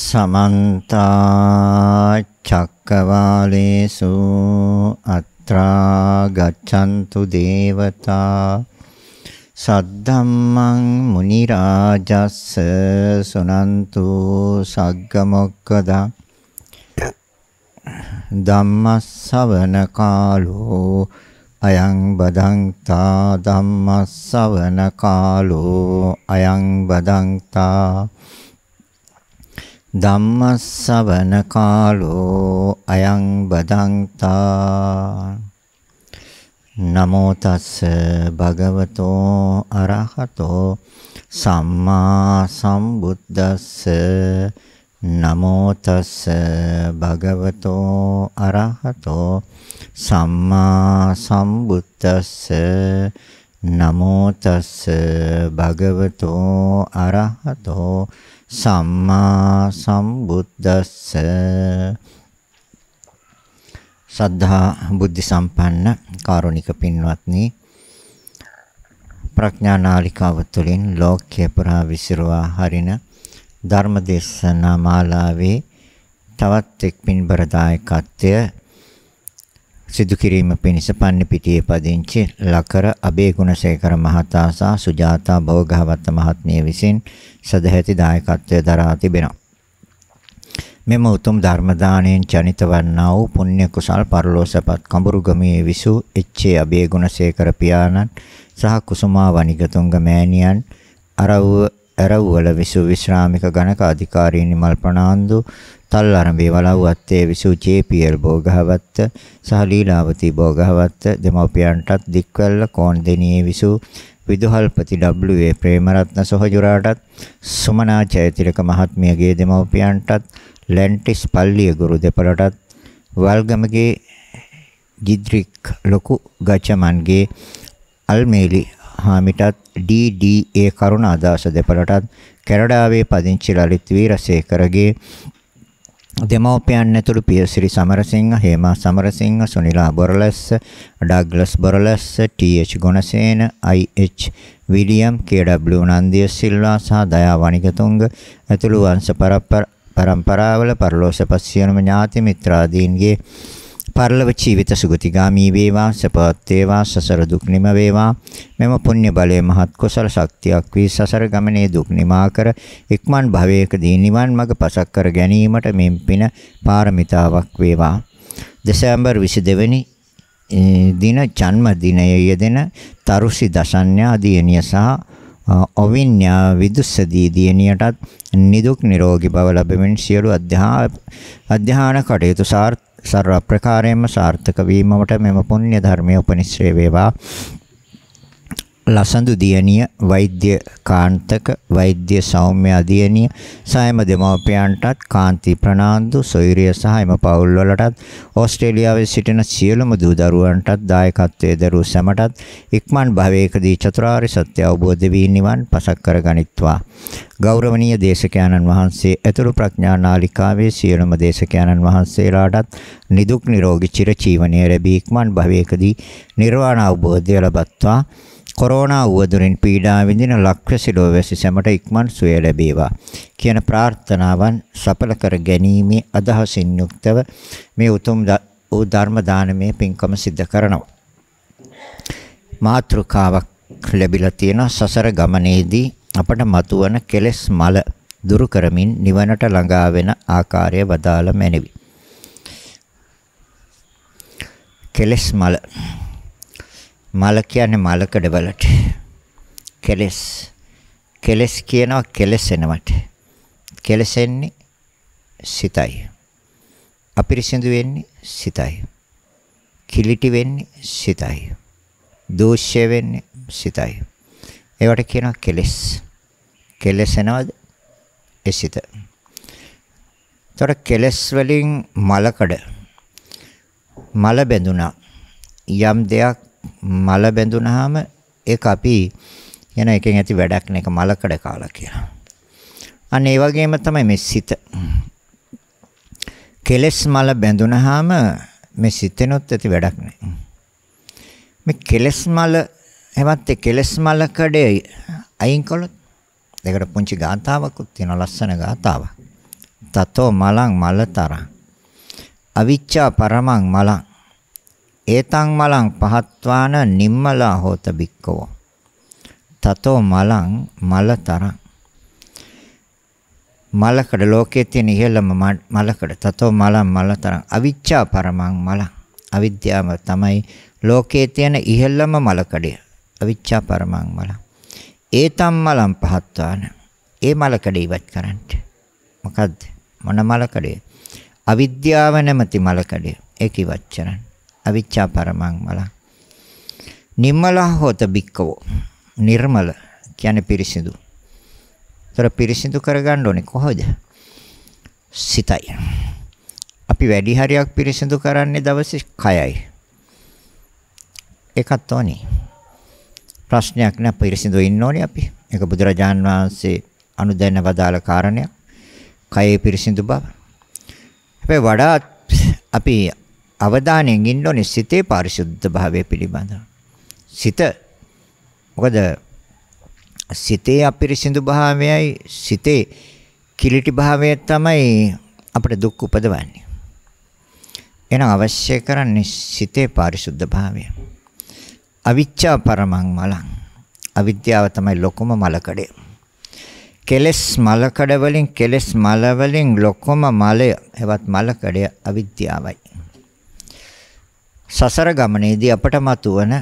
समन्ता चक्रवालेषु अत्रा गच्छन्तु देवता सद्धम्मं मुनिराजस्स सुनन्तु सग्गमोक्खदा ධම්මස්සවන කාලෝ අයං බදන්තා ධම්මස්සවන කාලෝ අයං බදන්තා ධම්මස්සවන කාලෝ අයං බදන්තා නමෝ තස්ස භගවතෝ අරහතෝ සම්මා සම්බුද්දස්ස නමෝ තස්ස භගවතෝ අරහතෝ සම්මා සම්බුද්දස්ස නමෝ තස්ස භගවතෝ අරහතෝ සම්මා සම්බුද්දස්ස සද්ධා බුද්ධ සම්පන්න කාරුණික පින්වත්නි ප්‍රඥා නාලිකාව තුළින් ලෝකයේ පුරා විසිරුවා හරින ධර්මදේශනා මාලාවේ තවත් එක් පින්බර දායකත්වය සිදු කිරීම පිණිස පන්නිපිටියේ පදිංචි ලකර අබේගුණසේකර මහතා සහ සුජාතා භෝගහවත්ත මහත්මිය විසින් සදැහැති දායකත්වය දරා තිබෙනවා. මෙම උතුම් ධර්ම දාණයෙන් ජනිත වන්නා වූ පුණ්‍ය කුසල් පරලෝසපත් කඹුරුගමේ විසු එච්.ඒ. අබේගුණසේකර පියාණන් සහ කුසුමා වනිගතුංග මෑණියන් අරවුවල විසු විශ්‍රාමික ගණක අධිකාරී නිමල් ප්‍රනාන්දු තල්ලරඹේ වලව්වත්තේ විසු ජේ.පී.එල්. භෝගහවත්ත සහ ලීලාවතී භෝගහවත්ත දෙමව්පියන්ටත් දික්වැල්ල කෝන්දෙනියේ විසු විදුහල්පති W.ඒ. ප්‍රේමරත්න සොහොජුරාටත් සුමනා ජයතිලක මහත්මියගේ දෙමව්පියන්ටත් ලැන්ටිස් පල්ලිය ගුරු දෙපළටත් වල්ගමගේ ජිද්රික් ලොකු ගචමන්ගේ අල්මේලි හාමිටත් ඩී.ඒ. කරුණාදාස දෙපළටත් කැනඩාවේ පදිංචි ලලිත් වීරසේකරගේ දෙමව්පියන් ඇතුළු Piyasiri Samarasinghe, Hema Samarasinghe, Sunila Boralessa, Douglas Boralessa, T H. Gunasena, අයි.එච්. William, K.W.. නන්දිය සිල්වා සහ දයා වනිගතුංග ඇතුළු වංශ පරම්පරාවල පරලෝසපත් සියලුම ඥාති මිත්‍රාදීන්ගේ පරලොව ජීවිත සුගතිගාමී වේවා, සපවත් වේවා, සසර දුක් නිම වේවා. මෙම පුණ්‍ය බලයේ මහත් කුසල ශක්තියක් වී සසර ගමනේ දුක් නිමා කර ඉක්මන් භවයකදී නිවන් මඟ පසක් කර ගැනීමට මෙම් පින පාරමිතාවක් වේවා. දෙසැම්බර් 22 වෙනි දින ජන්ම දිනයේ යෙදෙන තරුසි දසඤ්ඤා දියණිය සහ ඔවිඤ්ඤා විදුස්සදී දියණියටත් නිදුක් නිරෝගී බව ලැබෙමින් සියලු අධ්‍යාන කටයුතු සර්ව ප්‍රකාරයෙන්ම සාර්ථක වීමට මෙම පුණ්‍ය ධර්මයේ උපනිශ්‍රේ වේවා. ලසඳු දියණිය, වෛද්‍ය කාන්තක, වෛද්‍ය සෞම්‍ය දියණිය සෑම දෙමව්පියන්ටත් කාන්ති ප්‍රනාන්දු සොයුරිය සහ එම පවුල් වලටත් ඕස්ට්‍රේලියාවේ සිටින සියලුම දූ දරුවන්ටත් දායකත්වයේ දරූ සැමටත් ඉක්මන් භවයකදී චතුරාර්ය සත්‍ය අවබෝධ වී නිවන් පසක් කර ගනිත්වා. ගෞරවනීය දේශකයන්න් වහන්සේ ඇතුළු ප්‍රඥා නාලිකාවේ සියලුම දේශකයන්න් වහන්සේලාටත් නිදුක් නිරෝගී චිරජීවනයේ ලැබී ඉක්මන් භවයකදී නිර්වාණ අවබෝධය ලබත්වා. කොරෝනා උවදුරින් පීඩා විඳින ලක්ෂසිලෝ වැසි සැමට ඉක්මන් සුවය ලැබේවා කියන ප්‍රාර්ථනාවන් සඵල කර ගැනීමේ අදහසින් යුක්තව මේ උතුම් ධර්ම දානමය පින්කම සිද්ධ කරනවා. මාතෘකාවක් ලැබිලා තියෙන සසර ගමනේදී අපට මතුවන කෙලෙස් මල දුරු කරමින් නිවනට ළඟා වෙන ආකාරය වදාළ මැනවි. කෙලෙස් මල කියන්නේ මලකඩ වලට කෙලෙස් කියනවා කෙලෙසෙනවට. කෙලෙසෙන්නේ සිතයි. අපිරිසිදු වෙන්නේ සිතයි. කිලිටි වෙන්නේ සිතයි. දෝෂ්‍ය වෙන්නේ සිතයි. ඒවට කියනවා කෙලෙස්. කෙලෙසනවද? ඒ සිත. තොර කෙලෙස් වලින් මලකඩ මල බැඳුනා. යම් දෙයක් මල බැඳුනහම ඒක අපි යන එකෙන් ඇති වැඩක් නේක මලකඩ කාලා කියලා. අන්න ඒ වගේම තමයි මේ සිත. කෙලෙස් මල බැඳුනහම මේ සිතෙනොත් ඇති වැඩක් නැහැ. මේ කෙලෙස් මල හැමත් ඒ කෙලෙස් මල කඩේ අයින් කළොත් ඒකට පුංචි ගාතාවකුත් තියෙනවා, ලස්සන ගාතාවක්. තතෝ මලං මලතර අවිච්ඡා පරමං මලං ඒතං මලං පහත්වාන නිම්මලා හෝත බික්කෝ. තතෝ මලං මලතර මලකඩ ලෝකයේ තියෙන ඉහළම මලකඩ. තතෝ මලං මලතර අවිච්ඡා පරමං මලං. අවිද්‍යාව තමයි ලෝකයේ තියෙන ඉහළම මලකඩය. අවිච්ඡා පරමං මලං. ඒතම් මලං පහත්වාන. ඒ මලකඩ ඉවත් කරන්න. මොකද්ද? මොන මලකඩේ? අවිද්‍යාව නැමැති මලකඩේ. ඒක ඉවත් කරන්න. අවිච්ඡා පරමං මලං. නිම්මලා හොත බික්කවෝ. නිර්මල කියන්නේ පිරිසිදු. ඒතර පිරිසිදු කරගන්න ඕනේ කොහොමද? සිතයි. අපි වැඩි හරියක් පිරිසිදු කරන්නේ දවසේ කයයි. ඒකත් ඕනේ. ප්‍රශ්නයක් නෑ, පිරිසිදු ඉන්න ඕනේ අපි. ඒක බුදුරජාන් වහන්සේ අනුදැන වදාළ කාරණයක්. කයේ පිරිසිදු බව. හැබැයි වඩාත් අපි අවධානයෙන් ඉන්න ඕනේ සිතේ පාරිශුද්ධ භාවය පිළිබඳව. සිත මොකද සිතේ අපිරිසිදු භාවයයි සිතේ කිලිටි භාවය තමයි අපිට දුක් උපදවන්නේ. එහෙනම් අවශ්‍ය කරන්නේ සිතේ පාරිශුද්ධ භාවය. අවිච්ඡා පරමං මලං. අවිද්‍යාව තමයි ලොකුම මලකඩය. කෙලස් මලකඩ වලින් කෙලස් මල වලින් ලොකුම මලය එවත් මලකඩය අවිද්‍යාවයි. සසර ගමනේදී අපට මතුවන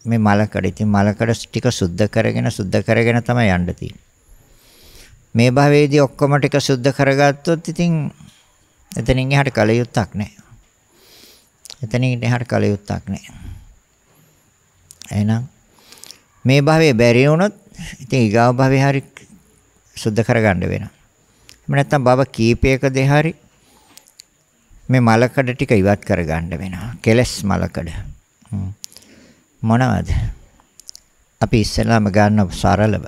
මේ මලකඩ ඉතින් මලකඩ ටික සුද්ධ කරගෙන තමයි යන්න තියෙන්නේ. මේ භවයේදී ඔක්කොම ටික සුද්ධ කරගත්තොත් ඉතින් එතනින් එහාට කලියුත්තක් නැහැ. එතනින් එහාට කලියුත්තක් නැහැ. එහෙනම් මේ භවයේ බැරි වුණොත් ඉතින් ඊගාව භවයේ හරි සුද්ධ කරගන්න වෙනවා. එහෙම නැත්නම් භව කීපයකදී හරි මේ මලකඩ ටික ඉවත් කරගන්න වෙනවා. කෙලස් මලකඩ. මොනවද? අපි ඉස්සෙල්ලාම ගන්න සරලව.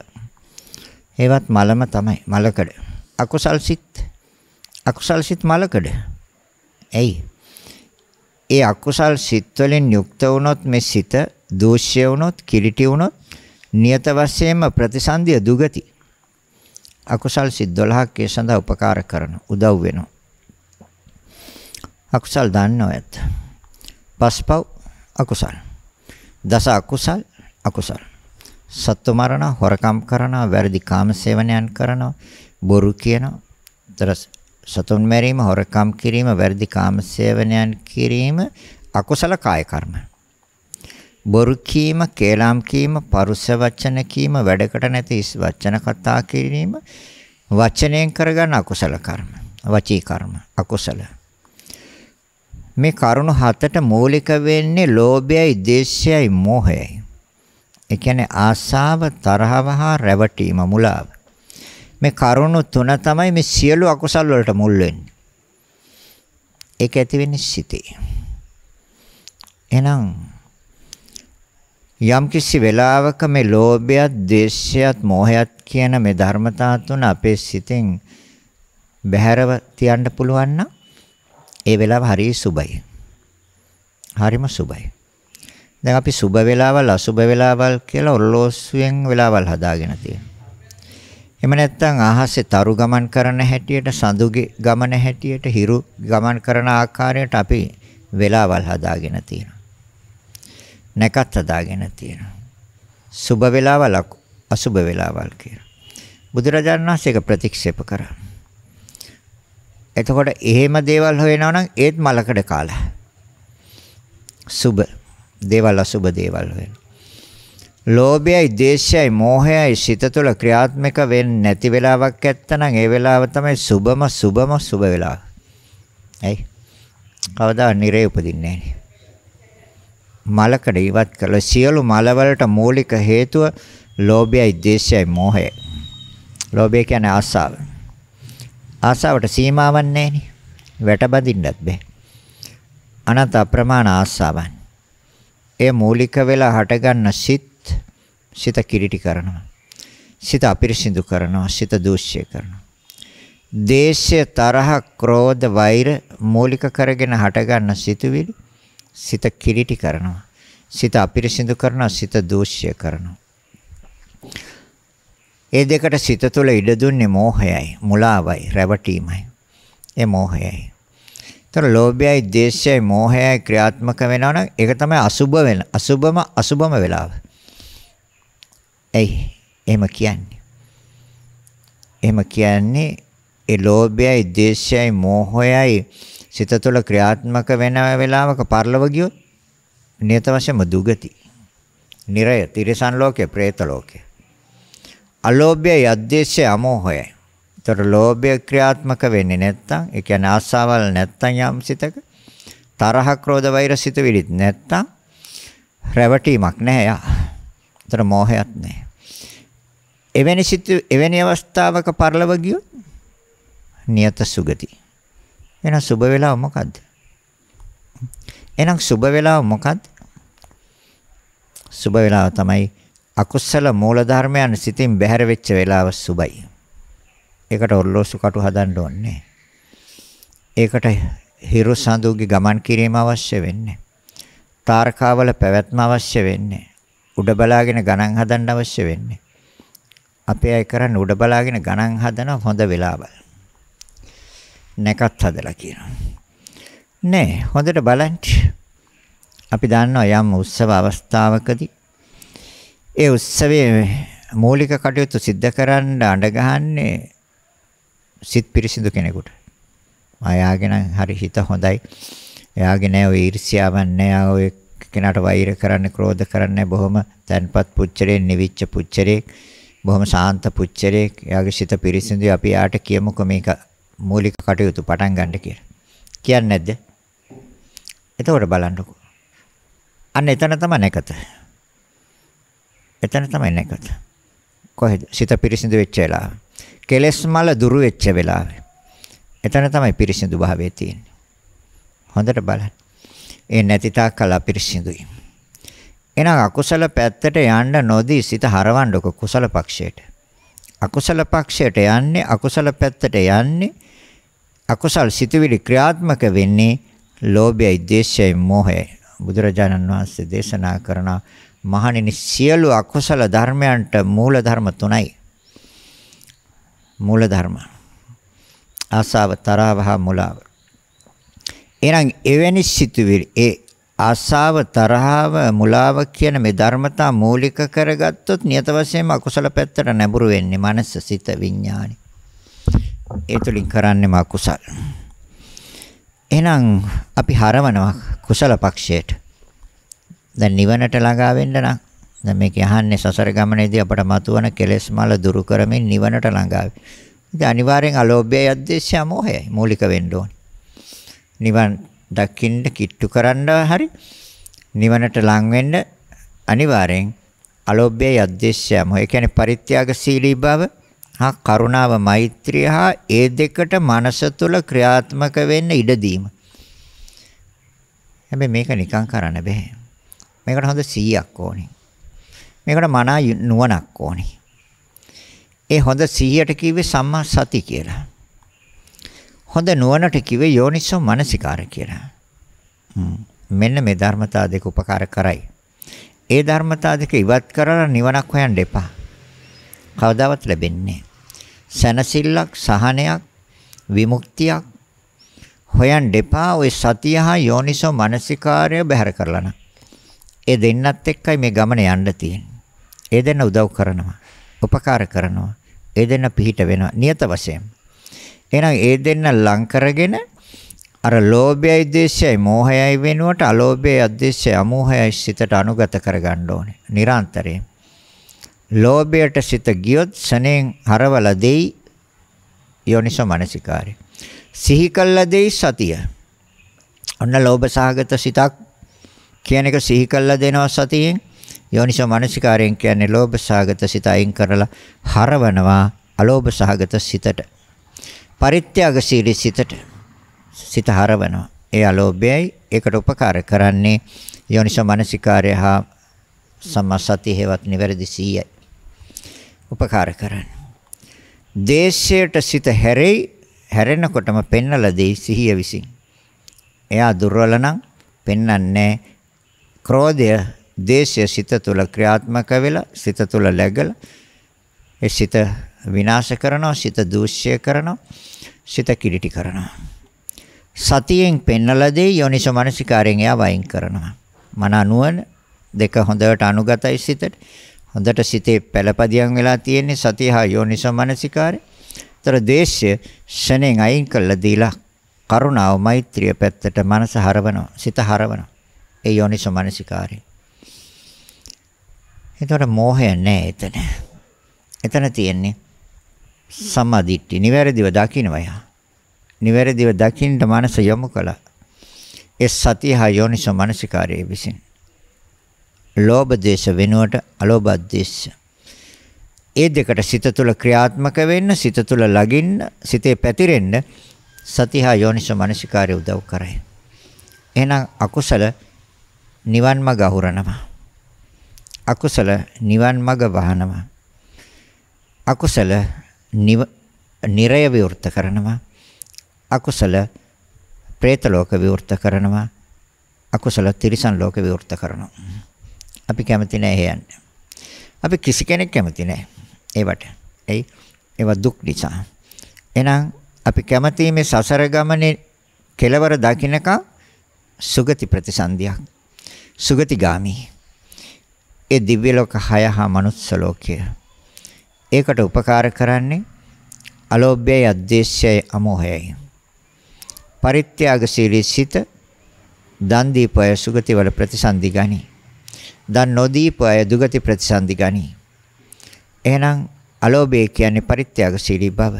ඒවත් මලම තමයි මලකඩ. අකුසල් සිත් මලකඩ. එයි. ඒ අකුසල් සිත් වලින් යුක්ත වුණොත් මේ සිත දෝෂය වුණොත් කිලිටි වුණොත් නියත වශයෙන්ම ප්‍රතිසන්දිය දුගති. අකුසල් සිත් 12ක් ඒ සඳහා උපකාර කරන උදව් වෙනවා. අකුසල් දන්නවද? පස්පව් අකුසල්. දස අකුසල් අකුසල්. සත්ව මරණ, හොරකම් කරනවා, වැරදි කාම සේවනයන් කරනවා, බොරු කියනවා. තර සතුන් මැරීම, හොරකම් කිරීම, වැරදි කාම සේවනයන් කිරීම අකුසල කාය කර්ම. බොරු කීම, කේලම් කීම, පරුස වචන කීම, වැඩකට නැති වචන කතා කිරීම වචනයෙන් කරගන්න අකුසල කර්ම. වචී කර්ම අකුසල. මේ කරුණු හතට මූලික වෙන්නේ ලෝභයයි, ද්වේෂයයි, මෝහයයි. ඒ කියන්නේ ආසාව, තරහව හා රැවටීම, මුලාව. මේ කරුණු තුන තමයි මේ සියලු අකුසල් වලට මුල් වෙන්නේ. ඒක ඇති වෙන්නේ සිතේ. එහෙනම් යම් කිසි වෙලාවක මේ ලෝභයත්, ද්වේෂයත්, මෝහයත් කියන මේ ධර්මතා තුන අපේ සිතෙන් බැහැරව තියන්න පුළුවන් නම් ඒ වෙලාව හරිය සුබයි. හරිම සුබයි. දැන් අපි සුබ වෙලාවල්, අසුබ වෙලාවල් කියලා ඔරලෝසුවෙන් වෙලාවල් හදාගෙන තියෙනවා. එහෙම නැත්නම් ආහසේ තරු ගමන් කරන හැටියට, සඳුගේ ගමන හැටියට, හිරු ගමන් කරන ආකාරයට අපි වෙලාවල් හදාගෙන තියෙනවා. නැකත් හදාගෙන තියෙනවා. සුබ වෙලාවල්, අසුබ වෙලාවල් කියලා. බුදුරජාණන් වහන්සේ ඒක ප්‍රතික්ෂේප කරා. එතකොට එහෙම දේවල් හොයනවා නම් ඒත් මලකඩ කාලා. සුබ දේවල්, අසුබ දේවල් හොයන. ලෝභයයි, ද්වේෂයයි, මෝහයයි සිත තුළ ක්‍රියාත්මක වෙන්නේ නැති වෙලාවක් ඇත්තනම් ඒ වෙලාව තමයි සුබම සුබ වෙලාව. ඇයි? කවදා නිරේ උපදින්නේ නැහැ. මලකඩ ඉවත් කළ සියලු මල වලට මූලික හේතුව ලෝභයයි, ද්වේෂයයි, මෝහයයි. ලෝභය කියන්නේ ආසාව. ආසාවට සීමාවක් නැහෙනි. වැට බඳින්නත් බෑ. අනන්ත අප්‍රමාණ ආසාවන්. ඒ මූලික වෙලා හටගන්න සිත කිරිටි කරනවා. සිත අපිරිසිදු කරනවා. සිත දූෂ්‍ය කරනවා. දේශය, තරහ, ක්‍රෝධ, වෛර මූලික කරගෙන හටගන්න සිතුවිලි සිත කිරිටි කරනවා. සිත අපිරිසිදු කරනවා. සිත දූෂ්‍ය කරනවා. ඒ දෙකට සිත තුළ ඉඩ දුන්නේ මෝහයයි, මුලාවයි, රැවටීමයි. ඒ මෝහයයි. ඒතර ලෝභයයි, ද්වේෂයයි, මෝහයයි ක්‍රියාත්මක වෙනවා නම් ඒක තමයි අසුබම වෙලාව. එයි එහෙම කියන්නේ. එහෙම කියන්නේ ඒ ලෝභයයි, ද්වේෂයයි, මෝහයයි සිත තුළ ක්‍රියාත්මක වෙන වෙලාවක පරලව ගියොත් නියත වශයෙන්ම දුගති. නිරය, තිරිසන් ලෝකේ, പ്രേත ලෝකේ. අලෝභයයි, අද්වේෂයයි, අමෝහයයි. ඒතර ලෝභය ක්‍රියාත්මක වෙන්නේ නැත්තම්, ඒ කියන්නේ ආසාවල් නැත්තම් යම් සිතක තරහ, ක්‍රෝධ, වෛර සිතුවිලිත් නැත්තම් රැවටීමක් නැහැ යා. ඒතර මෝහයක් නැහැ. එවැනි අවස්ථාවක පරලව ගියොත් නියත සුගති. එහෙනම් සුබ වේලාව මොකද්ද? එහෙනම් සුබ වේලාව මොකද්ද? සුබ වේලාව තමයි අකුසල මූල ධර්මයන් සිතින් බැහැර වෙච්ච වෙලාව සුබයි. ඒකට ඔරලෝසු කටු හදන්න ඕනේ. ඒකට හිරු සඳුගේ ගමන් කිරීම අවශ්‍ය වෙන්නේ. තාරකාවල පැවැත්ම අවශ්‍ය වෙන්නේ. උඩ බලාගෙන ගණන් හදන්න අවශ්‍ය වෙන්නේ. අපේ අය කරන්නේ උඩ බලාගෙන ගණන් හදන හොඳ වෙලාවල්. නැකත් හදලා කියනවා. නෑ හොඳට බලන්න. අපි දන්නවා යම් උත්සව අවස්ථාවකදී ඒ උත්සවයේ මූලික කටයුතු සිද්ධ කරන්න අඬ ගහන්නේ සිත් පිරිසිදු කෙනෙකුට. ආයාගෙන හරි හිත හොඳයි. එයාගේ නෑ ඔය ඊර්ෂ්‍යාවක් නෑ. ඔය කෙනාට වෛර කරන්න, ක්‍රෝධ කරන්න බොහොම තන්පත් පුච්චරේ, නිවිච්ච පුච්චරේ, බොහොම ශාන්ත පුච්චරේ. එයාගේ සිත පිරිසිදුයි. අපි යාට කියමුකෝ මේක මූලික කටයුතු පටන් ගන්න කියලා. කියන්නේ නැද්ද? එතකොට බලන්නකෝ. අන්න එතන තමයි නැකත. එතන තමයි නැකත. කොහෙද? සිත පිරිසිදු වෙච්ච වෙලාව. කෙලෙස් මල දුරු වෙච්ච වෙලාව. එතන තමයි පිරිසිදු භාවයේ තියෙන්නේ. හොඳට බලන්න. ඒ නැති තාක්කල් අපිරිසිදුයි. එහෙනම් අකුසල පැත්තට යන්න නොදී සිත හරවන්නකො කුසල පක්ෂයට. අකුසල පක්ෂයට යන්නේ, අකුසල පැත්තට යන්නේ, අකුසල් සිතුවිලි ක්‍රියාත්මක වෙන්නේ ලෝභයයි, ද්වේෂයයි, මෝහයයි. බුදුරජාණන් වහන්සේ දේශනා කරන මහණෙනි සියලු අකුසල ධර්මයන්ට මූල ධර්ම තුනයි. මූල ධර්ම. ආසාව, තරහව හා මුලාව. එහෙනම් එවැනි සිතුවිලි ඒ ආසාව, තරහව, මුලාව කියන මේ ධර්මතා මූලික කරගත්තොත් නියත වශයෙන්ම අකුසල පැත්තට නැඹුරු වෙන්නේ මනස, සිත, විඥානි. ඒ තුලින් කරන්නේම අකුසල්. එහෙනම් අපි හරවනවා කුසල පක්ෂයට. දැන් නිවනට ළඟා වෙන්න නම් දැන් මේක යහන්නේ සසර ගමනේදී අපට මතුවන කෙලෙස් මල දුරු කරමින් නිවනට ළඟා වෙන්න. ඉතින් අනිවාර්යෙන් අලෝභයයි, අද්වේෂයයි, මෝහයයි මූලික වෙන්න ඕනේ. නිවන් දකින්න කිට්ටු කරන්න හරි නිවනට ලං වෙන්න අනිවාර්යෙන් අලෝභයයි, අද්වේෂයයි, මෝහය. ඒ කියන්නේ පරිත්‍යාගශීලී බව හා කරුණාව, මෛත්‍රිය හා ඒ දෙකට මනස තුල ක්‍රියාත්මක වෙන්න ඉඩ දීම. හැබැයි මේක නිකන් කරන්න බෑ. මේකට හොඳ 100ක් ඕනේ. මේකට මනා නුවණක් ඕනේ. ඒ හොඳ 100ට කිව්වේ සම්මා සති කියලා. හොඳ නුවණට කිව්වේ යෝනිසෝ මනසිකාර කියලා. මෙන්න මේ ධර්මතා දෙක උපකාර කරයි. ඒ ධර්මතා දෙක ඉවත් කරලා නිවනක් හොයන්න එපා. කවදාවත් ලැබෙන්නේ සැනසෙල්ලක්, සහනයක්, විමුක්තියක් හොයන්න එපා. ওই සතිය හා යෝනිසෝ මනසිකාරය බැහැර කරලා නම්. ඒ දෙන්නත් එක්කයි මේ ගමන යන්න තියෙන්නේ. ඒ දෙන්න උදව් කරනවා, උපකාර කරනවා. ඒ දෙන්න පිහිට වෙනවා නියත වශයෙන්. එහෙනම් ඒ දෙන්න ලං කරගෙන අර ලෝභයයි, ද්වේෂයයි, මෝහයයි වෙනුවට අලෝභයයි, අද්වේෂයයි, අමෝහයයි සිතට අනුගත කරගන්න ඕනේ. නිරන්තරයෙන්. ලෝභයට සිත ගියොත් සනෙන් හරවල දෙයි යෝනිසෝ මනසිකාරය. සිහි කළ දෙයි සතිය. ඔන්න ලෝභ සහගත සිතක් කියන එක සිහි කළා දෙනවා සතියෙන්. යෝනිසෝ මනසිකාරයෙන් කියන්නේ ලෝභ සහගත සිත අයින් කරලා හරවනවා අලෝභ සහගත සිතට. පරිත්‍යාගශීලී සිත හරවනවා. ඒ අලෝභයයි ඒකට උපකාර කරන්නේ යෝනිසෝ මනසිකාරය හා සම්මාසති හේවත් නිවැරදි සීයයි. උපකාර කරන්නේ. දේශයට සිත හැරෙනකොටම පෙන්නලා දෙයි සිහිය විසින්. එයා දුර්වල නම් පෙන්වන්නේ ක්‍රෝධය දේශය සිත තුළ ක්‍රියාත්මක වෙලා සිත තුළ läගලා ඒ සිත විනාශ කරනවා, සිත දූෂ්‍ය කරනවා, සිත කිලිටි කරනවා. සතියෙන් පෙන්නලා දෙයි යෝනිසෝ මනසිකාරයෙන් එයා වයින් කරනවා. මන නුවණ දෙක හොඳට අනුගතයි සිතට. හොඳට සිතේ පළපදියම් වෙලා තියෙන්නේ සතිය හා යෝනිසෝ මනසිකාරය. ତර දේශය ශණෙන් අයින් කළා දීලා කරුණාව මෛත්‍රිය පැත්තට මනස හරවනවා, සිත හරවනවා. ඒ යෝනිසෝ මනසිකාරය. ඒතර මෝහය නැහැ එතන. එතන තියෙන්නේ සම්මාදිට්ඨි. නිවැරදිව දකින්නවය. නිවැරදිව දකින්න මනස යොමු කළා. ඒ සතිය හා යෝනිසෝ මනසිකාරයේ විසින්. ලෝභ දේශ වෙනුවට අලෝභ දේශ. ඒ දෙකට සිත තුළ ක්‍රියාත්මක වෙන්න, සිත තුළ ලගින්න, සිතේ පැතිරෙන්න සතිය හා යෝනිසෝ මනසිකාරය උදව් කරයි. එහෙනම් අකුසල නිවන් මඟ අහුරනවා. අකුසල නිවන් මඟ වහනවා. අකුසල නිරය විවෘත කරනවා. අකුසල പ്രേත ලෝක විවෘත කරනවා. අකුසල තිරිසන් ලෝක විවෘත කරනවා. අපි කැමති නැහැ යන්න. අපි කිසි කෙනෙක් කැමති නැහැ ඒවට. ඒවා දුක් නිසා. එහෙනම් අපි කැමති මේ සසර ගමනේ කෙලවර දකින්නක සුගති ප්‍රතිසන්දියක්. සුගතිගාමි. ඒ දිව්‍ය ලෝක 6 හා මනුස්ස ලෝකය. ඒකට උපකාර කරන්නේ අලෝභයයි, අද්වේෂයයි, අමෝහයයි. පරිත්‍යාගශීලී සිත දන් දීපය සුගති වල ප්‍රතිසන්දි ගනි. දන් නොදීපය දුගති ප්‍රතිසන්දි ගනි. එහෙනම් අලෝභය කියන්නේ පරිත්‍යාගශීලී බව.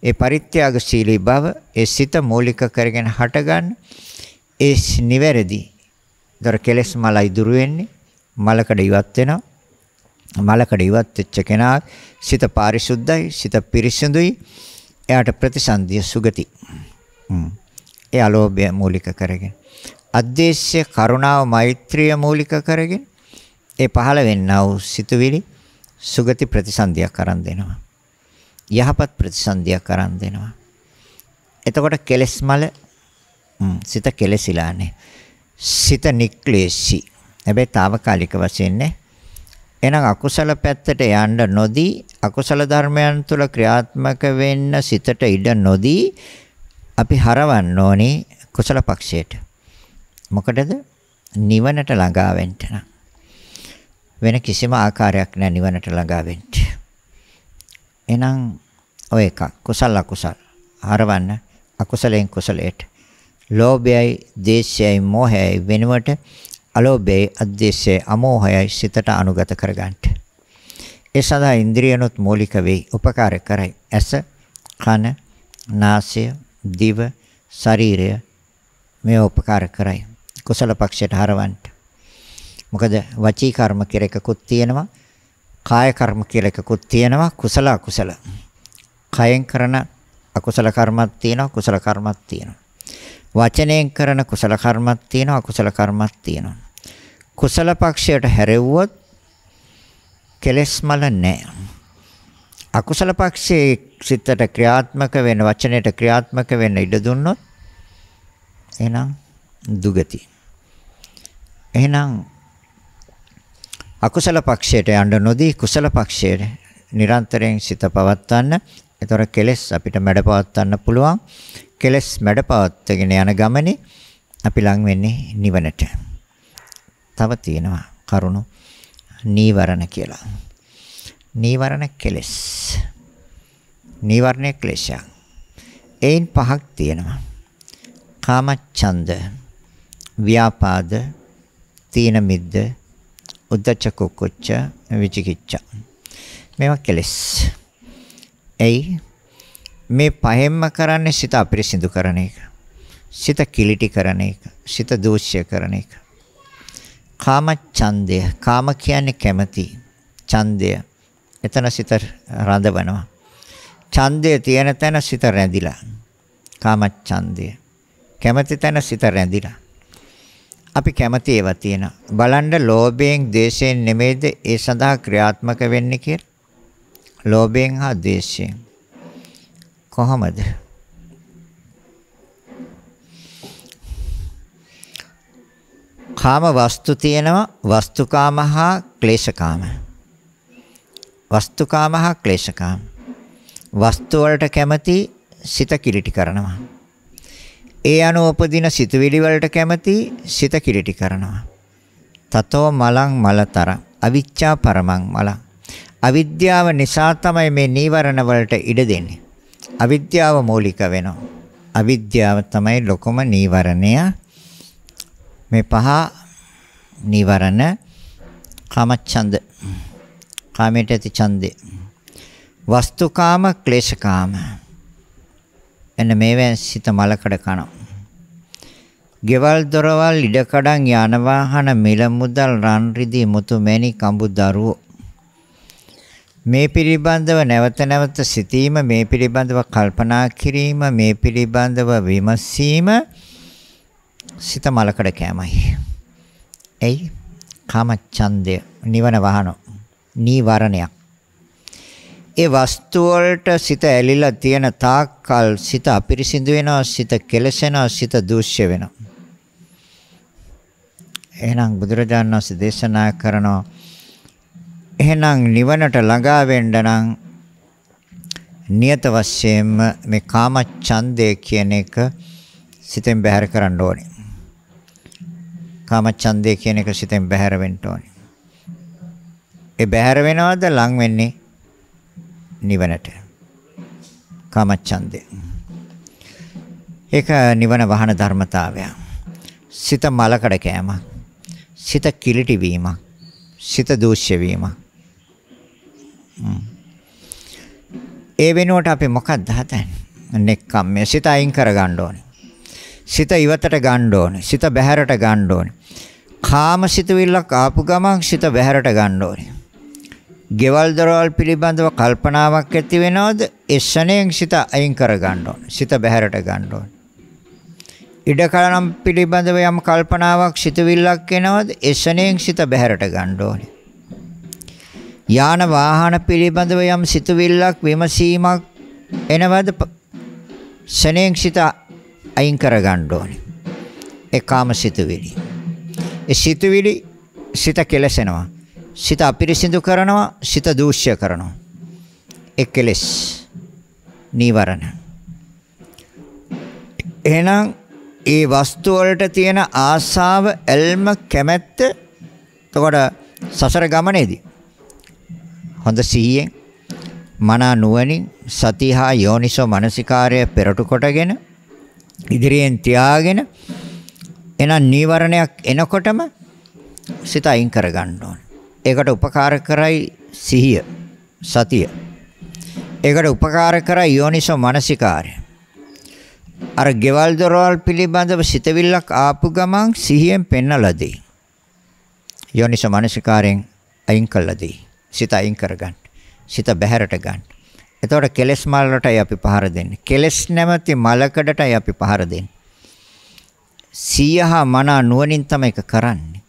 ඒ පරිත්‍යාගශීලී බව ඒ සිත මූලික කරගෙන හටගන්න ඒ නිවැරදි. දර කෙලස් මලයි දුරු වෙන්නේ. මලකඩ ඉවත් වෙනවා. මලකඩ ඉවත් වෙච්ච කෙනා සිත පාරිශුද්ධයි, සිත පිරිසිදුයි. එයාට ප්‍රතිසන්දිය සුගති. ඒ අලෝභය මූලික කරගෙන. අද්වේෂය, කරුණාව, මෛත්‍රිය මූලික කරගෙන ඒ පහළ වෙන්නා වූ සිතුවිලි සුගති ප්‍රතිසන්දියක් අරන් දෙනවා. යහපත් ප්‍රතිසන්දියක් අරන් දෙනවා. එතකොට කෙලස් මල සිත කෙලසිලානේ. සිත නික්ලේශී. හැබැයි తాවකාලික වශයෙන් නේ. එහෙනම් අකුසල පැත්තට යන්න නොදී අකුසල ධර්මයන් තුල ක්‍රියාත්මක වෙන්න සිතට ඉඩ නොදී අපි හරවන්න ඕනේ කුසල පක්ෂයට. මොකටද? නිවනට ළඟා වෙන්න. වෙන කිසිම ආකාරයක් නැහැ නිවනට ළඟා වෙන්න. එහෙනම් ඔය එක කුසල අකුසල හරවන්න අකුසලයෙන් කුසලයට. ලෝභයයි, දේශයයි, මෝහයයි වෙනුවට අලෝභයයි, අද්වේෂයයි, අමෝහයයි සිතට අනුගත කරගන්න. ඒ සඳහා ඉන්ද්‍රියනොත් මූලික වෙයි, උපකාර කරයි. ඇස, කන, නාසය, දිව, ශරීරය මේ උපකාර කරයි. කුසල පක්ෂයට හරවන්න. මොකද වචී කර්ම කියලා එකකුත් තියෙනවා, කාය කර්ම කියලා එකකුත් තියෙනවා, කුසල අකුසල. කයෙන් කරන අකුසල කර්මයක් තියෙනවා, කුසල කර්මයක් තියෙනවා. වචනයෙන් කරන කුසල කර්මයක් තියෙනවා, අකුසල කර්මයක් තියෙනවා. කුසල පක්ෂයට හැරෙව්වොත් කෙලස් මල නැහැ. අකුසල පක්ෂයේ සිතට ක්‍රියාත්මක වෙන වචනයට ක්‍රියාත්මක වෙන්න ඉඩ දුන්නොත් එහෙනම් දුගති. එහෙනම් අකුසල පක්ෂයට යන්න නොදී කුසල පක්ෂයට නිරන්තරයෙන් සිත පවත්වන්න. ඒතර කෙලස් අපිට මැඩපවත්වන්න පුළුවන්. කෙලස් මැඩපවත්ගෙන යන ගමනේ අපි ලං වෙන්නේ නිවනට. තව තියෙනවා කරුණු නීවරණ කියලා. නීවරණ කෙලස්. නීවරණ ක්ලේශය. එයින් පහක් තියෙනවා. කාමච්ඡන්ද, ව්‍යාපාද, තීන මිද්ද, උද්ධච්ච කුක්කුච්ච, විචිකිච්ඡා. මේවා කෙලස්. එයි මේ පහෙන්ම කරන්නේ සිත අපිරිසිදු කරන එක. සිත කිලිටි කරන එක. සිත දූෂ්‍ය කරන එක. කාම ඡන්දය. කාම කියන්නේ කැමැති. ඡන්දය. එතන සිත රඳවනවා. ඡන්දය තියෙන තැන සිත රැඳිලා. කාම ඡන්දය. කැමැති තැන සිත රැඳිලා. අපි කැමැති ඒවා තියෙනවා. බලන්න ලෝභයෙන්, ද්වේෂයෙන් නෙමෙයිද ඒ සඳහා ක්‍රියාත්මක වෙන්නේ කියලා. ලෝභයෙන් හා ද්වේෂයෙන්. කොහොමද? කාම වස්තු තියෙනවා. වස්තුකාම හා ක්ලේශකාම. වස්තුකාම හා ක්ලේශකාම. වස්තු වලට කැමති සිත කිලිටි කරනවා. ඒ අනුව උපදින සිතුවිලි වලට කැමති සිත කිලිටි කරනවා. තතෝ මලං මලතර අවිච්ඡා පරමං මලං. අවිද්‍යාව නිසා තමයි මේ නීවරණ වලට ඉඩ දෙන්නේ. අවිද්‍යාව මූලික වෙනවා. අවිද්‍යාව තමයි ලොකම නීවරණය. මේ පහ නීවරණ කාමච්ඡන්ද. කාමයට ඇති ඡන්දේ. වස්තුකාම ක්ලේශකාම. එන්න මේවෙන් සිත මලකඩ කනවා. ගෙවල් දොරවල් ඉඩකඩම් යාන වාහන මිල මුදල් රන් රිදී මුතු මැණි කඹු දරුවෝ මේ පිළිබඳව නැවත නැවත සිතීම, මේ පිළිබඳව කල්පනා කිරීම, මේ පිළිබඳව විමසීම සිත මලකඩ කෑමයි. එයි කාමච්ඡන්දය නිවන වහන නීවරණයක්. ඒ වස්තු වලට සිත ඇලිලා තියෙන තාක්කල් සිත අපිරිසිදු වෙනවා, සිත කෙලසෙනවා, සිත දූෂ්‍ය වෙනවා. එහෙනම් බුදුරජාණන් වහන්සේ දේශනා කරනවා එහෙනම් නිවනට ළඟා වෙන්න නම් නියත වශයෙන්ම මේ කාම ඡන්දය කියන එක සිතෙන් බැහැර කරන්න ඕනේ. කාම ඡන්දය කියන එක සිතෙන් බැහැර වෙන්න ඕනේ. ඒ බැහැර වෙනවද ලං වෙන්නේ නිවනට. කාම ඡන්දය. ඒක නිවන වහන ධර්මතාවය. සිත මලකඩ කෑම. සිත කිලිටි වීම. සිත දූෂ්‍ය වීම. ඒ වෙනුවට අපි මොකක්ද හදන්නේ? නෙක්ඛම්මය. සිත අයින් කර ගන්න ඕනේ. සිත ඉවතට ගන්න ඕනේ. සිත බැහැරට ගන්න ඕනේ. කාම සිතුවිල්ලක් ආපු ගමන් සිත බැහැරට ගන්න ඕනේ. ගෙවල් දොරවල් පිළිබඳව කල්පනාවක් ඇති වෙනවද? ඒ ශණයෙන් සිත අයින් කර ගන්න ඕනේ. සිත බැහැරට ගන්න ඕනේ. ඉඩකඩම් පිළිබඳව යම් කල්පනාවක් සිතුවිල්ලක් එනවද? ඒ ශණයෙන් සිත බැහැරට ගන්න ඕනේ. යාන වාහන පිළිබඳව යම් සිතුවිල්ලක් විමසීමක් එනවද? ශණයෙන් සිත අයින් කර ගන්න ඕනේ. ඒ කාම සිතුවිලි. ඒ සිතුවිලි සිත කෙලසෙනවා. සිත අපිරිසිදු කරනවා, සිත දූෂ්‍ය කරනවා. ඒ කෙලෙස් නීවරණ. එහෙනම් ඒ වස්තු වලට තියෙන ආසාව, ඇල්ම, කැමැත්ත එතකොට සසර ගමනේදී හොඳ සිහියෙන් මනා නුවණින් සතිහා යෝනිසෝ මනසිකාර්ය පෙරටු කොටගෙන ඉදිරියෙන් තියාගෙන එන නීවරණයක් එනකොටම සිත අයින් කර ගන්න ඕනේ. ඒකට උපකාර කරයි සිහිය, සතිය. ඒකට උපකාර කරයි යෝනිසෝ මනසිකාර්ය. අර ගෙවල් දොරවල් පිළිබඳව සිතවිල්ලක් ආපු ගමන් සිහියෙන් පෙන්නලා දෙයි. යෝනිසෝ මනසිකාරයෙන් අයින් කළා දෙයි. සිත අයින් කරගන්න. සිත බැහැරට ගන්න. එතකොට කෙලෙස් මල් වලටයි අපි පහර දෙන්නේ. කෙලෙස් නැමැති මලකඩටයි අපි පහර දෙන්නේ. සියහා මනා නුවණින් තමයි ඒක කරන්නේ.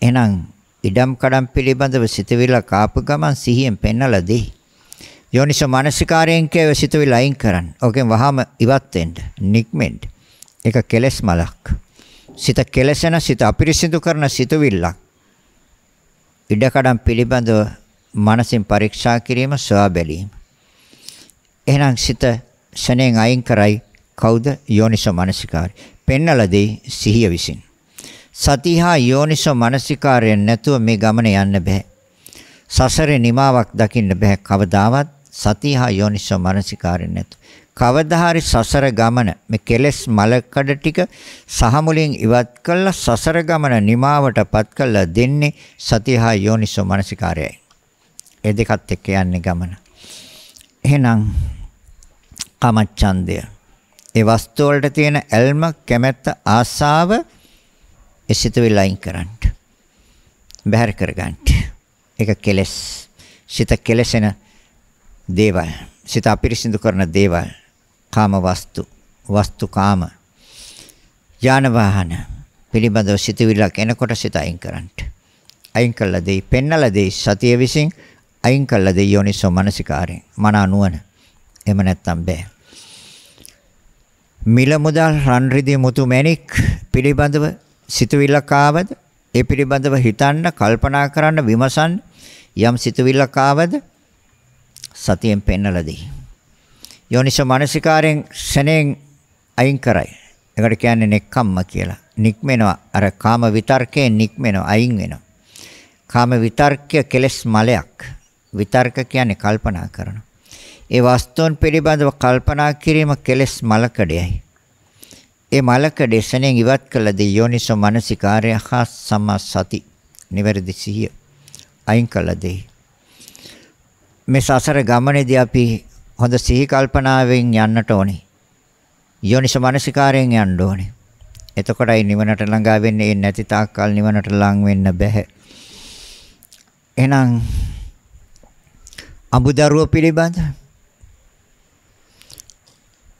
එහෙනම් ඉඩම් කඩම් පිළිබඳව සිතවිල්ලක් ආපු ගමන් සිහියෙන් පෙන්නලා දෙයි. යෝනිසෝ මනසිකාරයෙන් කියව සිතුවිලි අයින් කරන්න. ඕකෙන් වහම ඉවත් වෙන්න, නික්මෙන්න. ඒක කෙලස් මලක්. සිත කෙලසෙන, සිත අපිරිසිදු කරන සිතුවිල්ලක්. ඉඩකඩම් පිළිබඳව මනසින් පරීක්ෂා කිරීම, සොයා බැලීම. එහෙනම් සිත ශණයෙන් අයින් කරයි කවුද? යෝනිසෝ මනසිකාරය. පෙන්නලා දෙයි සිහිය විසින්. සතිහා යෝනිසෝ මනසිකාරයෙන් නැතුව මේ ගමන යන්න බෑ. සසරේ නිමාවක් දකින්න බෑ කවදාවත්. සතිහා යෝනිසෝ මනසිකාරයෙන් නැතු. කවදා හරි සසර ගමන මේ කෙලෙස් මලකඩ ටික සහ මුලින් ඉවත් කළා සසර ගමන නිමාවටපත් කළා දෙන්නේ සතිහා යෝනිසෝ මනසිකාරයයි. ඒ දෙකත් එක්ක යන්නේ ගමන. එහෙනම් කාමච්ඡන්දය. ඒ වස්තු වලට තියෙන ඇල්ම, කැමැත්ත, ආසාව ඒ සිතුවිල්ල අයින් කරන්න. බැහැර කරගන්න. ඒක කෙලස්. සිත කෙලසෙන දේවල්. සිත අපිරිසිදු කරන දේවල්. කාම වස්තු කාම. යාන වාහන පිළිබඳව සිතුවිල්ලක් එනකොට සිත අයින් කරන්න. අයින් කළා දෙයි පෙන්නලා දෙයි සතිය විසින් අයින් කළා දෙයි යෝනිසෝ මනසිකාරයෙන්. මන නුවණ. එහෙම නැත්තම් බෑ. මිල මුදල් රන් රිදී මුතු මැණික් පිළිබඳව සිතුවිල්ලක් ආවද ඒ පිළිබඳව හිතන්න කල්පනා කරන්න විමසන්න යම් සිතුවිල්ලක් ආවද සතියෙන් පෙන්නලා දෙයි. යෝනිසෝ මනසිකාරයෙන් ශනෙන් අයින් කරයි. ඒකට කියන්නේ නෙක්ඛම්ම කියලා. නික්මෙනවා. අර කාම විතර්කයෙන් නික්මෙනවා. අයින් වෙනවා. කාම විතර්කය කෙලස් මලයක්. විතර්ක කියන්නේ කල්පනා කරනවා. ඒ වස්තුන් පිළිබඳව කල්පනා කිරීම කෙලස් මලකඩයයි. ඒ මලකඩේ ශනෙන් ඉවත් කළදී යෝනිසෝ මනසිකාරය හා සමසති නිවැරදි සිහිය අයින් කළදී මේ සසර ගමනේදී අපි හොඳ සිහි කල්පනාවෙන් යන්නට ඕනේ. යෝනිසෝ මනසිකාරයෙන් යන්න ඕනේ. එතකොටයි නිවනට ළඟා වෙන්නේ. නැති තාක්කල් නිවනට ලං වෙන්න බෑ. එහෙනම් අඹදරුව පිළිබඳ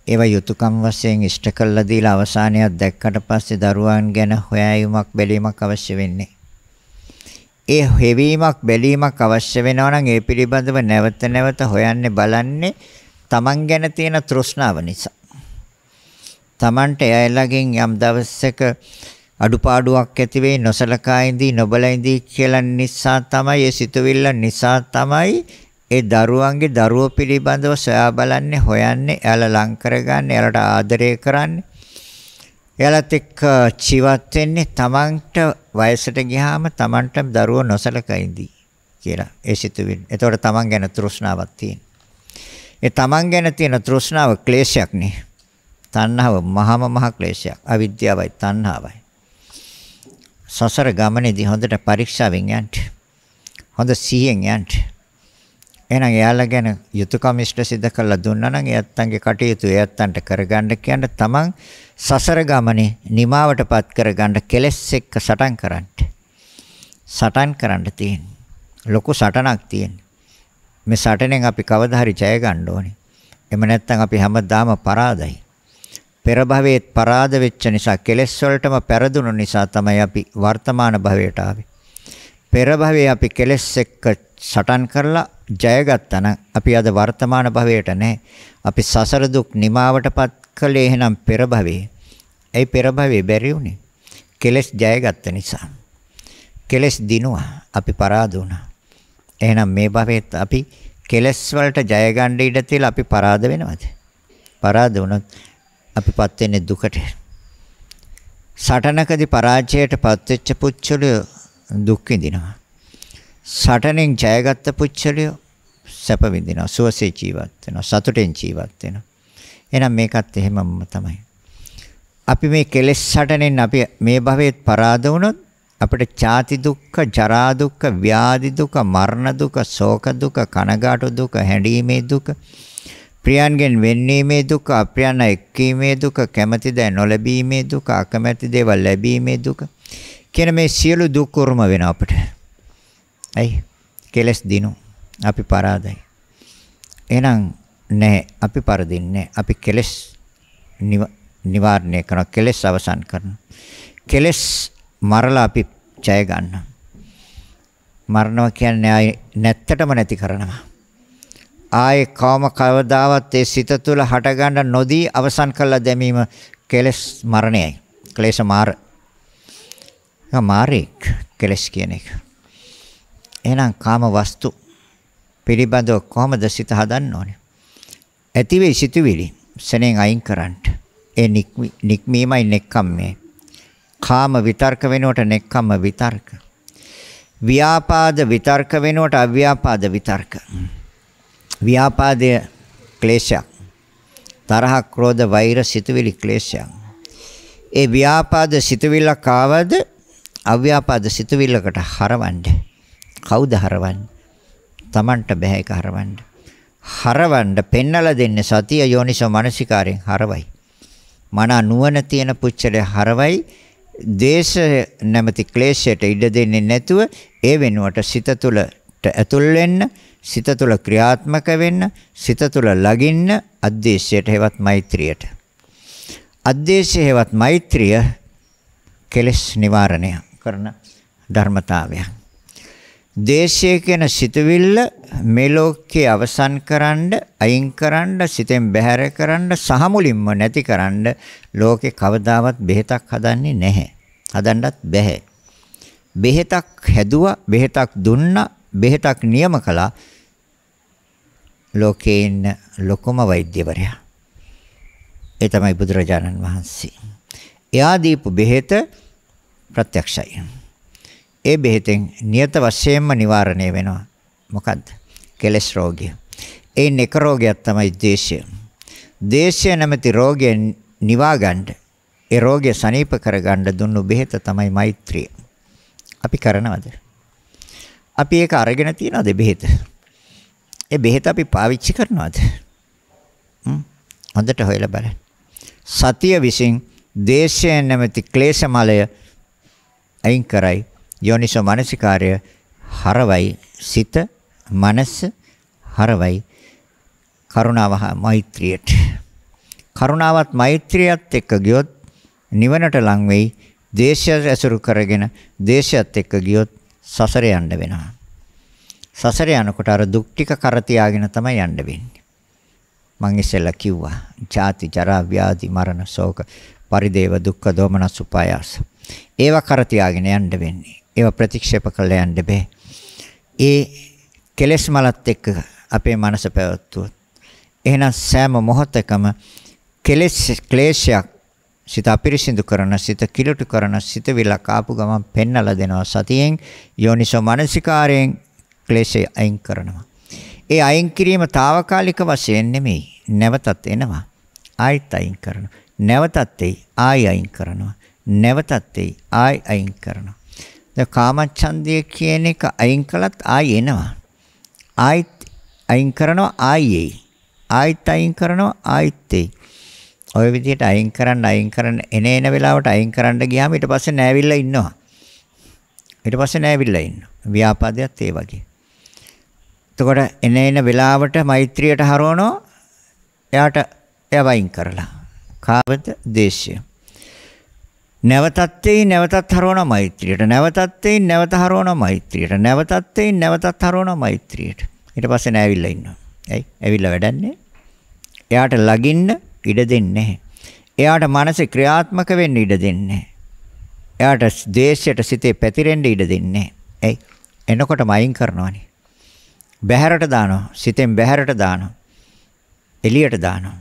ඒවා යුතුයකම් වශයෙන් ඉෂ්ට කළා දීලා අවසානයක් දැක්කට පස්සේ දරුවන් ගැන හොයායීමක් බැලීමක් අවශ්‍ය වෙන්නේ. ඒ හේවීමක් බැලීමක් අවශ්‍ය වෙනවා නම් ඒ පිළිබඳව නැවත නැවත හොයන්නේ බලන්නේ Taman ගැන තියෙන තෘෂ්ණාව නිසා. Tamanට එයලගෙන් යම් දවසක අඩුපාඩුවක් ඇති වෙයි නොසලකා ඉඳී නොබලා ඉඳී කියලා නිසා තමයි ඒ සිතුවිල්ල නිසා තමයි ඒ දරුවන්ගේ දරුවෝ පිළිබඳව සොයා බලන්නේ හොයන්නේ එයාලා ලං කරගන්නේ එයාලට ආදරය කරන්නේ එයාලත් එක්ක ජීවත් වෙන්නේ Tamanට වයසට ගියාම Tamanට දරුවෝ නොසලකා ඉඳී කියලා ඒ සිතුවිල්ල. ඒතකොට Taman ගැන තෘෂ්ණාවක් තියෙන. ඒ Taman ගැන තියෙන තෘෂ්ණාව ක්ලේශයක් නේ. තණ්හාව මහා ක්ලේශයක්. අවිද්‍යාවයි තණ්හාවයි. සසර ගමනේදී හොඳට පරීක්ෂාවෙන් යන්න. හොඳ සිහියෙන් යන්න. එහෙනම් එයාලා ගැන යුතුයකම් ඉෂ්ට සිද්ධ කරලා දුන්නා නම් එයත්න්ගේ කටයුතු එයත්න්ට කරගන්න කියන තමන් සසර ගමනේ නිමාවටපත් කරගන්න කෙලෙස් එක්ක සටන් කරන්න. සටන් කරන්න තියෙන. ලොකු සටනක් තියෙන. මේ සටනෙන් අපි කවදා හරි ජය ගන්න ඕනේ. එහෙම නැත්නම් අපි හැමදාම පරාදයි. පෙර භවයේ පරාද වෙච්ච නිසා කෙලෙස් වලටම පෙරදුණු නිසා තමයි අපි වර්තමාන භවයට ආවේ. පෙර භවයේ අපි කෙලෙස් එක්ක සටන් කරලා ජයගත්තා නම් අපි අද වර්තමාන භවයට නැහැ. අපි සසර දුක් නිමාවටපත් කළේ එහෙනම් පෙර භවයේ. ඒ පෙර භවයේ බැරි වුණේ කෙලෙස් ජයගත්ත නිසා. කෙලෙස් දිනුවා. අපි පරාද වුණා. එහෙනම් මේ භවයේත් අපි කෙලෙස් වලට ජය ගන්න ඉඩ තියලා අපි පරාද වෙනවද? පරාද වුණොත් අපිපත් වෙන්නේ දුකට. සටනකදී පරාජයටපත් වෙච්ච පුච්චලිය දුක් විඳිනවා. සටනෙන් ජයගත්ත පුච්චලිය සැප විඳිනවා. සුවසේ ජීවත් වෙනවා. සතුටෙන් ජීවත් වෙනවා. එහෙනම් මේකත් එහෙමම තමයි. අපි මේ කෙලෙස් සටනෙන් අපි මේ භවයේත් පරාද වුණොත් අපිට ඡාති දුක්ඛ, ජරා දුක්ඛ, ව්‍යාධි දුක්ඛ, මරණ දුක්ඛ, ශෝක දුක්ඛ, කනගාටු දුක්ඛ, හැඬීමේ දුක්ඛ, ප්‍රියයන්ගෙන් වෙන්නීමේ දුක, අප්‍රියයන් එක්වීමේ දුක, කැමැති දෑ නොලැබීමේ දුක, අකමැති දේවල් ලැබීමේ දුක කියන මේ සියලු දුක් උරුම වෙනවා අපිට. ඇයි? කෙලස් දිනු. අපි පරාදයි. එහෙනම් නැහැ අපි පරදින්නේ. අපි කෙලස් නිවාරණය කරනවා. කෙලස් අවසන් කරනවා. කෙලස් මරලා අපි ජය ගන්නවා. මරනවා කියන්නේ ආයි නැත්තටම නැති කරනවා. ආයේ කවම කවදාවත් ඒ සිත තුළ හටගන්න නොදී අවසන් කළා දැමීම කෙලස් මරණයයි. ක්ලේශ මාර. මාරේක් කෙලස් කියන එක. එහෙනම් කාම වස්තු පිළිබඳව කොහොමද සිත හදන්න ඕනේ? ඇති වෙයි සිතුවිලි සෙනෙන් අයින් කරන්න. ඒ නික්මීමයි නෙක්ඛම්මේ. කාම විතර්ක වෙනකොට නෙක්ඛම්ම විතර්ක. ව්‍යාපාද විතර්ක වෙනකොට අව්‍යාපාද විතර්ක. ව්‍යාපාදය ක්ලේශයක්. තරහ, ක්‍රෝධ, වෛර සිතුවිලි ක්ලේශයක්. ඒ ව්‍යාපාද සිතුවිල්ලක් ආවද අව්‍යාපාද සිතුවිල්ලකට හරවන්නේ. කවුද හරවන්නේ? Tamanට බෑ ඒක හරවන්න. හරවන්න පෙන්නලා දෙන්නේ සතිය යෝනිසෝ මනසිකාරයෙන් හරවයි. මන නුවණ තියෙන පුච්චලේ හරවයි. දේශ නැමැති ක්ලේශයට ඉඩ දෙන්නේ නැතුව ඒ වෙනුවට සිත තුළට ඇතුල් වෙන්න, සිත තුළ ක්‍රියාත්මක වෙන්න, සිත තුළ ලගින්න අද්දේශයට හේවත් මෛත්‍රියට. අද්දේශය හේවත් මෛත්‍රිය කෙලෙස් නිවාරණය කරන ධර්මතාවය. දේශය කියන සිතුවිල්ල මේ ලෝකයේ අවසන් කරන්න, අයින් කරන්න, සිතෙන් බැහැර කරන්න, සහ මුලින්ම නැති කරන්න ලෝකේ කවදාවත් බෙහෙතක් හදන්නේ නැහැ. හදන්නත් බැහැ. බෙහෙතක් හැදුවා, බෙහෙතක් දුන්නා, බෙහෙතක් නියම කළා ලෝකේ ඉන්න ලොකුම වෛද්‍යවරයා. ඒ තමයි බුදුරජාණන් වහන්සේ. එයා දීපු බෙහෙත ප්‍රත්‍යක්ෂයි. ඒ බෙහෙතෙන් නියත වශයෙන්ම නිවාරණය වෙනවා. මොකද්ද? කෙලෙස් රෝගය. ඒ නෙක රෝගයක් තමයි ද්වේෂය. ද්වේෂය නැමැති රෝගය නිවා ගන්න, ඒ රෝගය සනීප කරගන්න දුන්නු බෙහෙත තමයි මෛත්‍රිය. අපි කරනවද? අපි ඒක අරගෙන තියනවද බෙහෙත? ඒ බෙහෙත අපි පාවිච්චි කරනවද? හොඳට හොයලා බලන්න. සතිය විසින් දේශය නැමැති ක්ලේශ මලය අයින් කරයි. යෝනිසෝ මනසිකාර්ය හරවයි. සිත මනස හරවයි කරුණාව මෛත්‍රියට. කරුණාවත් මෛත්‍රියත් එක්ක ගියොත් නිවනට ලං වෙයි. දේශය ඇසුරු කරගෙන දේශයත් එක්ක ගියොත් සසරේ යන්න වෙනවා. සසරේ යනකොට අර දුක් ටික කර තියාගෙන තමයි යන්න වෙන්නේ. මං ඉස්සෙල්ලා කිව්වා ජාති ජරා ව්‍යාධි මරණ ශෝක පරිදේව දුක්ඛ දෝමනස් උපායාස. ඒවා කර තියාගෙන යන්න වෙන්නේ. ඒවා ප්‍රතික්ෂේප කළ යන්න බෑ. ඒ කෙලෙස් මලත් එක්ක අපේ මනස පැවතුනොත් එහෙනම් සෑම මොහොතකම කෙලෙස් ක්ලේශයක් සිත අපිරිසිදු කරන, සිත කිලුට කරන, සිත විලක් ආපු ගමන් පෙන්නලා දෙනවා. සතියෙන් යෝනිසෝ මනසිකාරයෙන් ක්ලේශය අයින් කරනවා. ඒ අයින් කිරීම తాවකාලික වශයෙන් නෙමෙයි. නැවතත් එනවා. ආයෙත් අයින් කරනවා. නැවතත් එයි. ආයෙ අයින් කරනවා. නැවතත් එයි. ආයෙ අයින් කරනවා. දැන් කාමච්ඡන්දය කියන එක අයින් කළත් ආයෙ එනවා. ආයෙත් අයින් කරනවා ආයෙ. ආයෙත් අයින් කරනවා ආයෙත් එයි. ඔය විදිහට අයින් කරන්න එන වෙලාවට අයින් කරන්න ගියාම ඊට පස්සේ නෑවිල්ලා ඉන්නවා. ඊට පස්සේ නෑවිල්ලා ඉන්නවා. ව්‍යාපාදයක් ඒ වගේ. එතකොට එන වෙලාවට මෛත්‍රියට හරවනවා. එයාව අයින් කරලා. කාවද? දේශය. නැවතත් නැවතත් හරවනවා මෛත්‍රියට. නැවතත් නැවත හරවනවා මෛත්‍රියට. නැවතත් නැවතත් හරවනවා මෛත්‍රියට. ඊට පස්සේ නෑවිල්ලා ඉන්නවා. ඇයි? ඇවිල්ලා වැඩන්නේ. එයාට ලගින්න ඉඩ දෙන්නේ නැහැ. එයාට මනසේ ක්‍රියාත්මක වෙන්න ඉඩ දෙන්නේ නැහැ. එයාට දේශයට සිතේ පැතිරෙන්න ඉඩ දෙන්නේ නැහැ. ඇයි? එනකොටම අයින් කරනවානේ. බහැරට දානවා. සිතෙන් බහැරට දානවා. එළියට දානවා.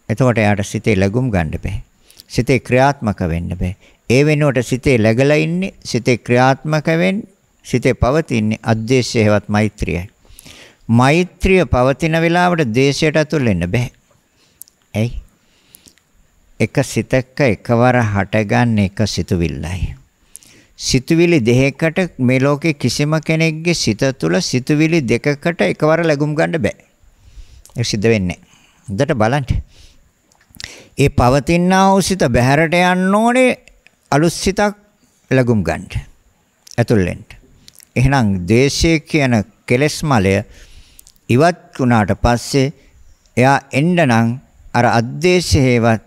එතකොට එයාට සිතේ ලැබුම් ගන්න බෑ. සිතේ ක්‍රියාත්මක වෙන්න බෑ. ඒ වෙනුවට සිතේ läගලා ඉන්නේ, සිතේ ක්‍රියාත්මක වෙන්නේ, සිතේ පවතින්නේ අද්දේශය හේවත් මෛත්‍රියයි. මෛත්‍රිය පවතින වෙලාවට දේශයට ඇතුල් වෙන්න බෑ. ඇයි? එක සිතක එකවර හටගන්න එක සිතුවිල්ලයි. සිතුවිලි දෙකකට මේ ලෝකේ කිසිම කෙනෙක්ගේ සිත තුළ සිතුවිලි දෙකකට එකවර ලැබුම් ගන්න බෑ. ඒක සිද්ධ වෙන්නේ නැහැ. හොඳට බලන්න. ඒ පවතිනා වූ සිත බහැරට යන්න ඕනේ අලුත් සිතක් ලැබුම් ගන්න. ඇතුල් වෙන්න. එහෙනම් ද්වේෂය කියන කෙලෙස් මලය ඉවත් වුණාට පස්සේ එයා එන්න නම් අර අද්දේශේවත්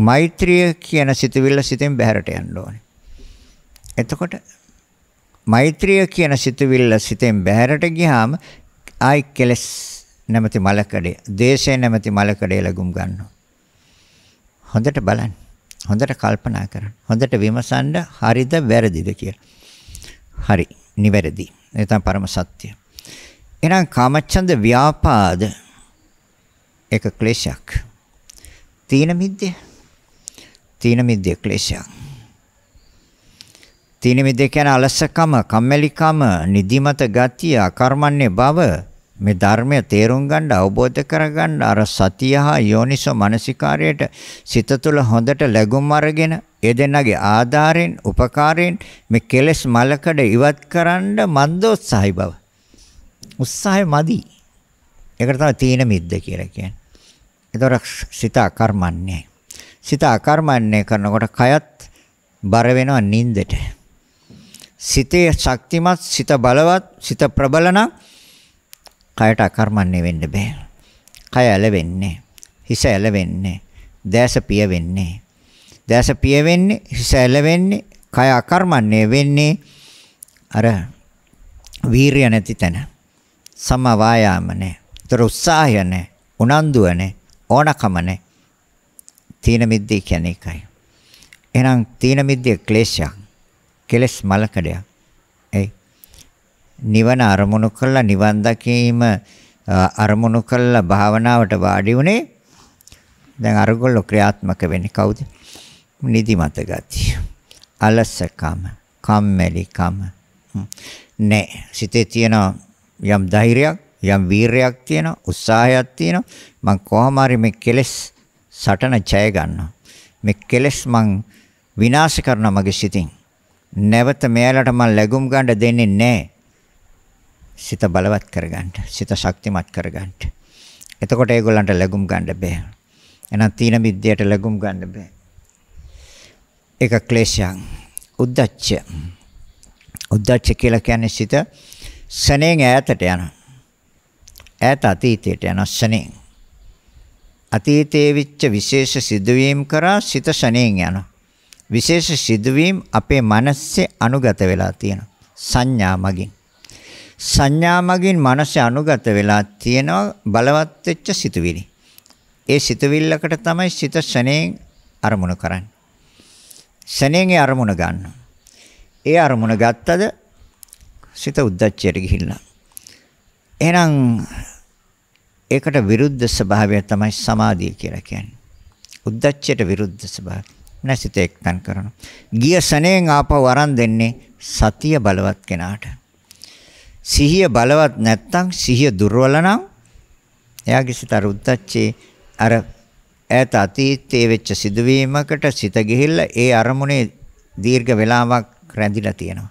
මෛත්‍රිය කියන සිතුවිල්ල සිතෙන් බැහැරට යන්න ඕනේ. එතකොට මෛත්‍රිය කියන සිතුවිල්ල සිතෙන් බැහැරට ගියාම ආයි කෙලස් නැමැති මලකඩේ, දේශේ නැමැති මලකඩේ ලඟුම් ගන්නවා. හොඳට බලන්න. හොඳට කල්පනා කරන්න. හොඳට විමසන්න හරිද වැරදිද කියලා. හරි, නිවැරදි. ඒ තමයි පරම සත්‍ය. එහෙනම් කාමච්ඡන්ද ව්‍යාපාද එක ක්ලේශයක්. තීන මිද්දේ ක්ලේශයක්. තීන මිද්දේ කියන්නේ අලසකම, කම්මැලිකම, නිදිමත ගතිය, අකර්මණ්‍ය බව. මේ ධර්මය තේරුම් ගන්න, අවබෝධ කරගන්න අර සතිය හා යෝනිසෝ මනසිකාරයට සිත තුළ හොඳට ලැබුම් අරගෙන ඒ දෙන්නගේ ආධාරයෙන්, උපකාරයෙන් මේ කෙලෙස් මලකඩ ඉවත් කරන්න මන්දෝත්සහයි බව. උත්සාහය මදි. ඒකට තමයි තීන මිද්ද කියලා කියන්නේ. ඒතර සිත අකර්මන්නේ. සිත අකර්මන්නේ කරනකොට කයත් බර වෙනවා නින්දට. සිතේ ශක්තිමත්, සිත බලවත්, සිත ප්‍රබල නම් කයට අකර්මන්නේ වෙන්න බෑ. කය ඇලවෙන්නේ, හිස ඇලවෙන්නේ, දැස පිය වෙන්නේ. දැස පිය වෙන්නේ, හිස ඇලවෙන්නේ, කය අකර්මන්නේ වෙන්නේ අර වීරිය නැති තැන. සම වායාම නැහැ. ඒතර උත්සාහය නැහැ. උනන්දුව නැහැ. ඕනකම නැහැ. තීන මිද්දේ කියන්නේ ඒකයි. එහෙනම් තීන මිද්දේ ක්ලේශයක්. කෙලස් මලකඩයක්. ඒ නිවන අරමුණු කළා නිවන් දැකීම අරමුණු කළා භාවනාවට වාඩි උනේ. දැන් අරගොල්ලෝ ක්‍රියාත්මක වෙන්නේ කවුද? නිදිමත ගතිය. අලසකම, කම්මැලිකම. නෑ සිතේ තියෙන යම් ධෛර්යයක්, යම් වීරයක් තියෙන, උත්සාහයක් තියෙන. මං කොහොම හරි මේ කෙලස් සටන ජය ගන්නවා. මේ කෙලස් මං විනාශ කරනවා මගේ සිතින්. නැවත මෙයාලට මම ලැබුම් ගන්න දෙන්නේ නැහැ. සිත බලවත් කරගන්න, සිත ශක්තිමත් කරගන්න. එතකොට ඒගොල්ලන්ට ලැබුම් ගන්න බෑ. එහෙනම් තීන මිද්දයට ලැබුම් ගන්න බෑ. ඒක ක්ලේශයන්. උද්දච්ච. උද්දච්ච කියලා කියන්නේ සිත ශණයෙන් ඈතට යනවා. ඈත අතීතයට යනවා ශණයෙන්. අතීතයේ විච්ච විශේෂ සිදුවීම් කරා සිත ශණයෙන් යනවා. විශේෂ සිදුවීම් අපේ මනසේ අනුගත වෙලා තියෙනවා. සංඥා මගින්. සංඥා මගින් මනසේ අනුගත වෙලා තියෙනවා බලවත් වෙච්ච සිතුවිලි. ඒ සිතුවිල්ලකට තමයි සිත ශණයෙන් අරමුණු කරන්නේ. ශණයෙන් අරමුණ ගන්නවා. ඒ අරමුණ ගත්තද සිත උද්දච්චයට ගිහිල්ලා. එහෙනම් ඒකට විරුද්ධ ස්වභාවය තමයි සමාධිය කියලා කියන්නේ. උද්දච්චයට විරුද්ධ ස්වභාවය. නැසිත එක්තන් කරනවා. ගිය ශණයෙන් ආපහු අරන් දෙන්නේ සතිය බලවත් කෙනාට. සිහිය බලවත් නැත්නම් සිහිය දුර්වල නම් එයාගේ සිත අර උද්දච්චේ අර ඈත අතීතයේ වෙච්ච සිදුවීමකට සිත ගිහිල්ලා ඒ අරමුණේ දීර්ඝ වේලාවක් රැඳිලා තියෙනවා.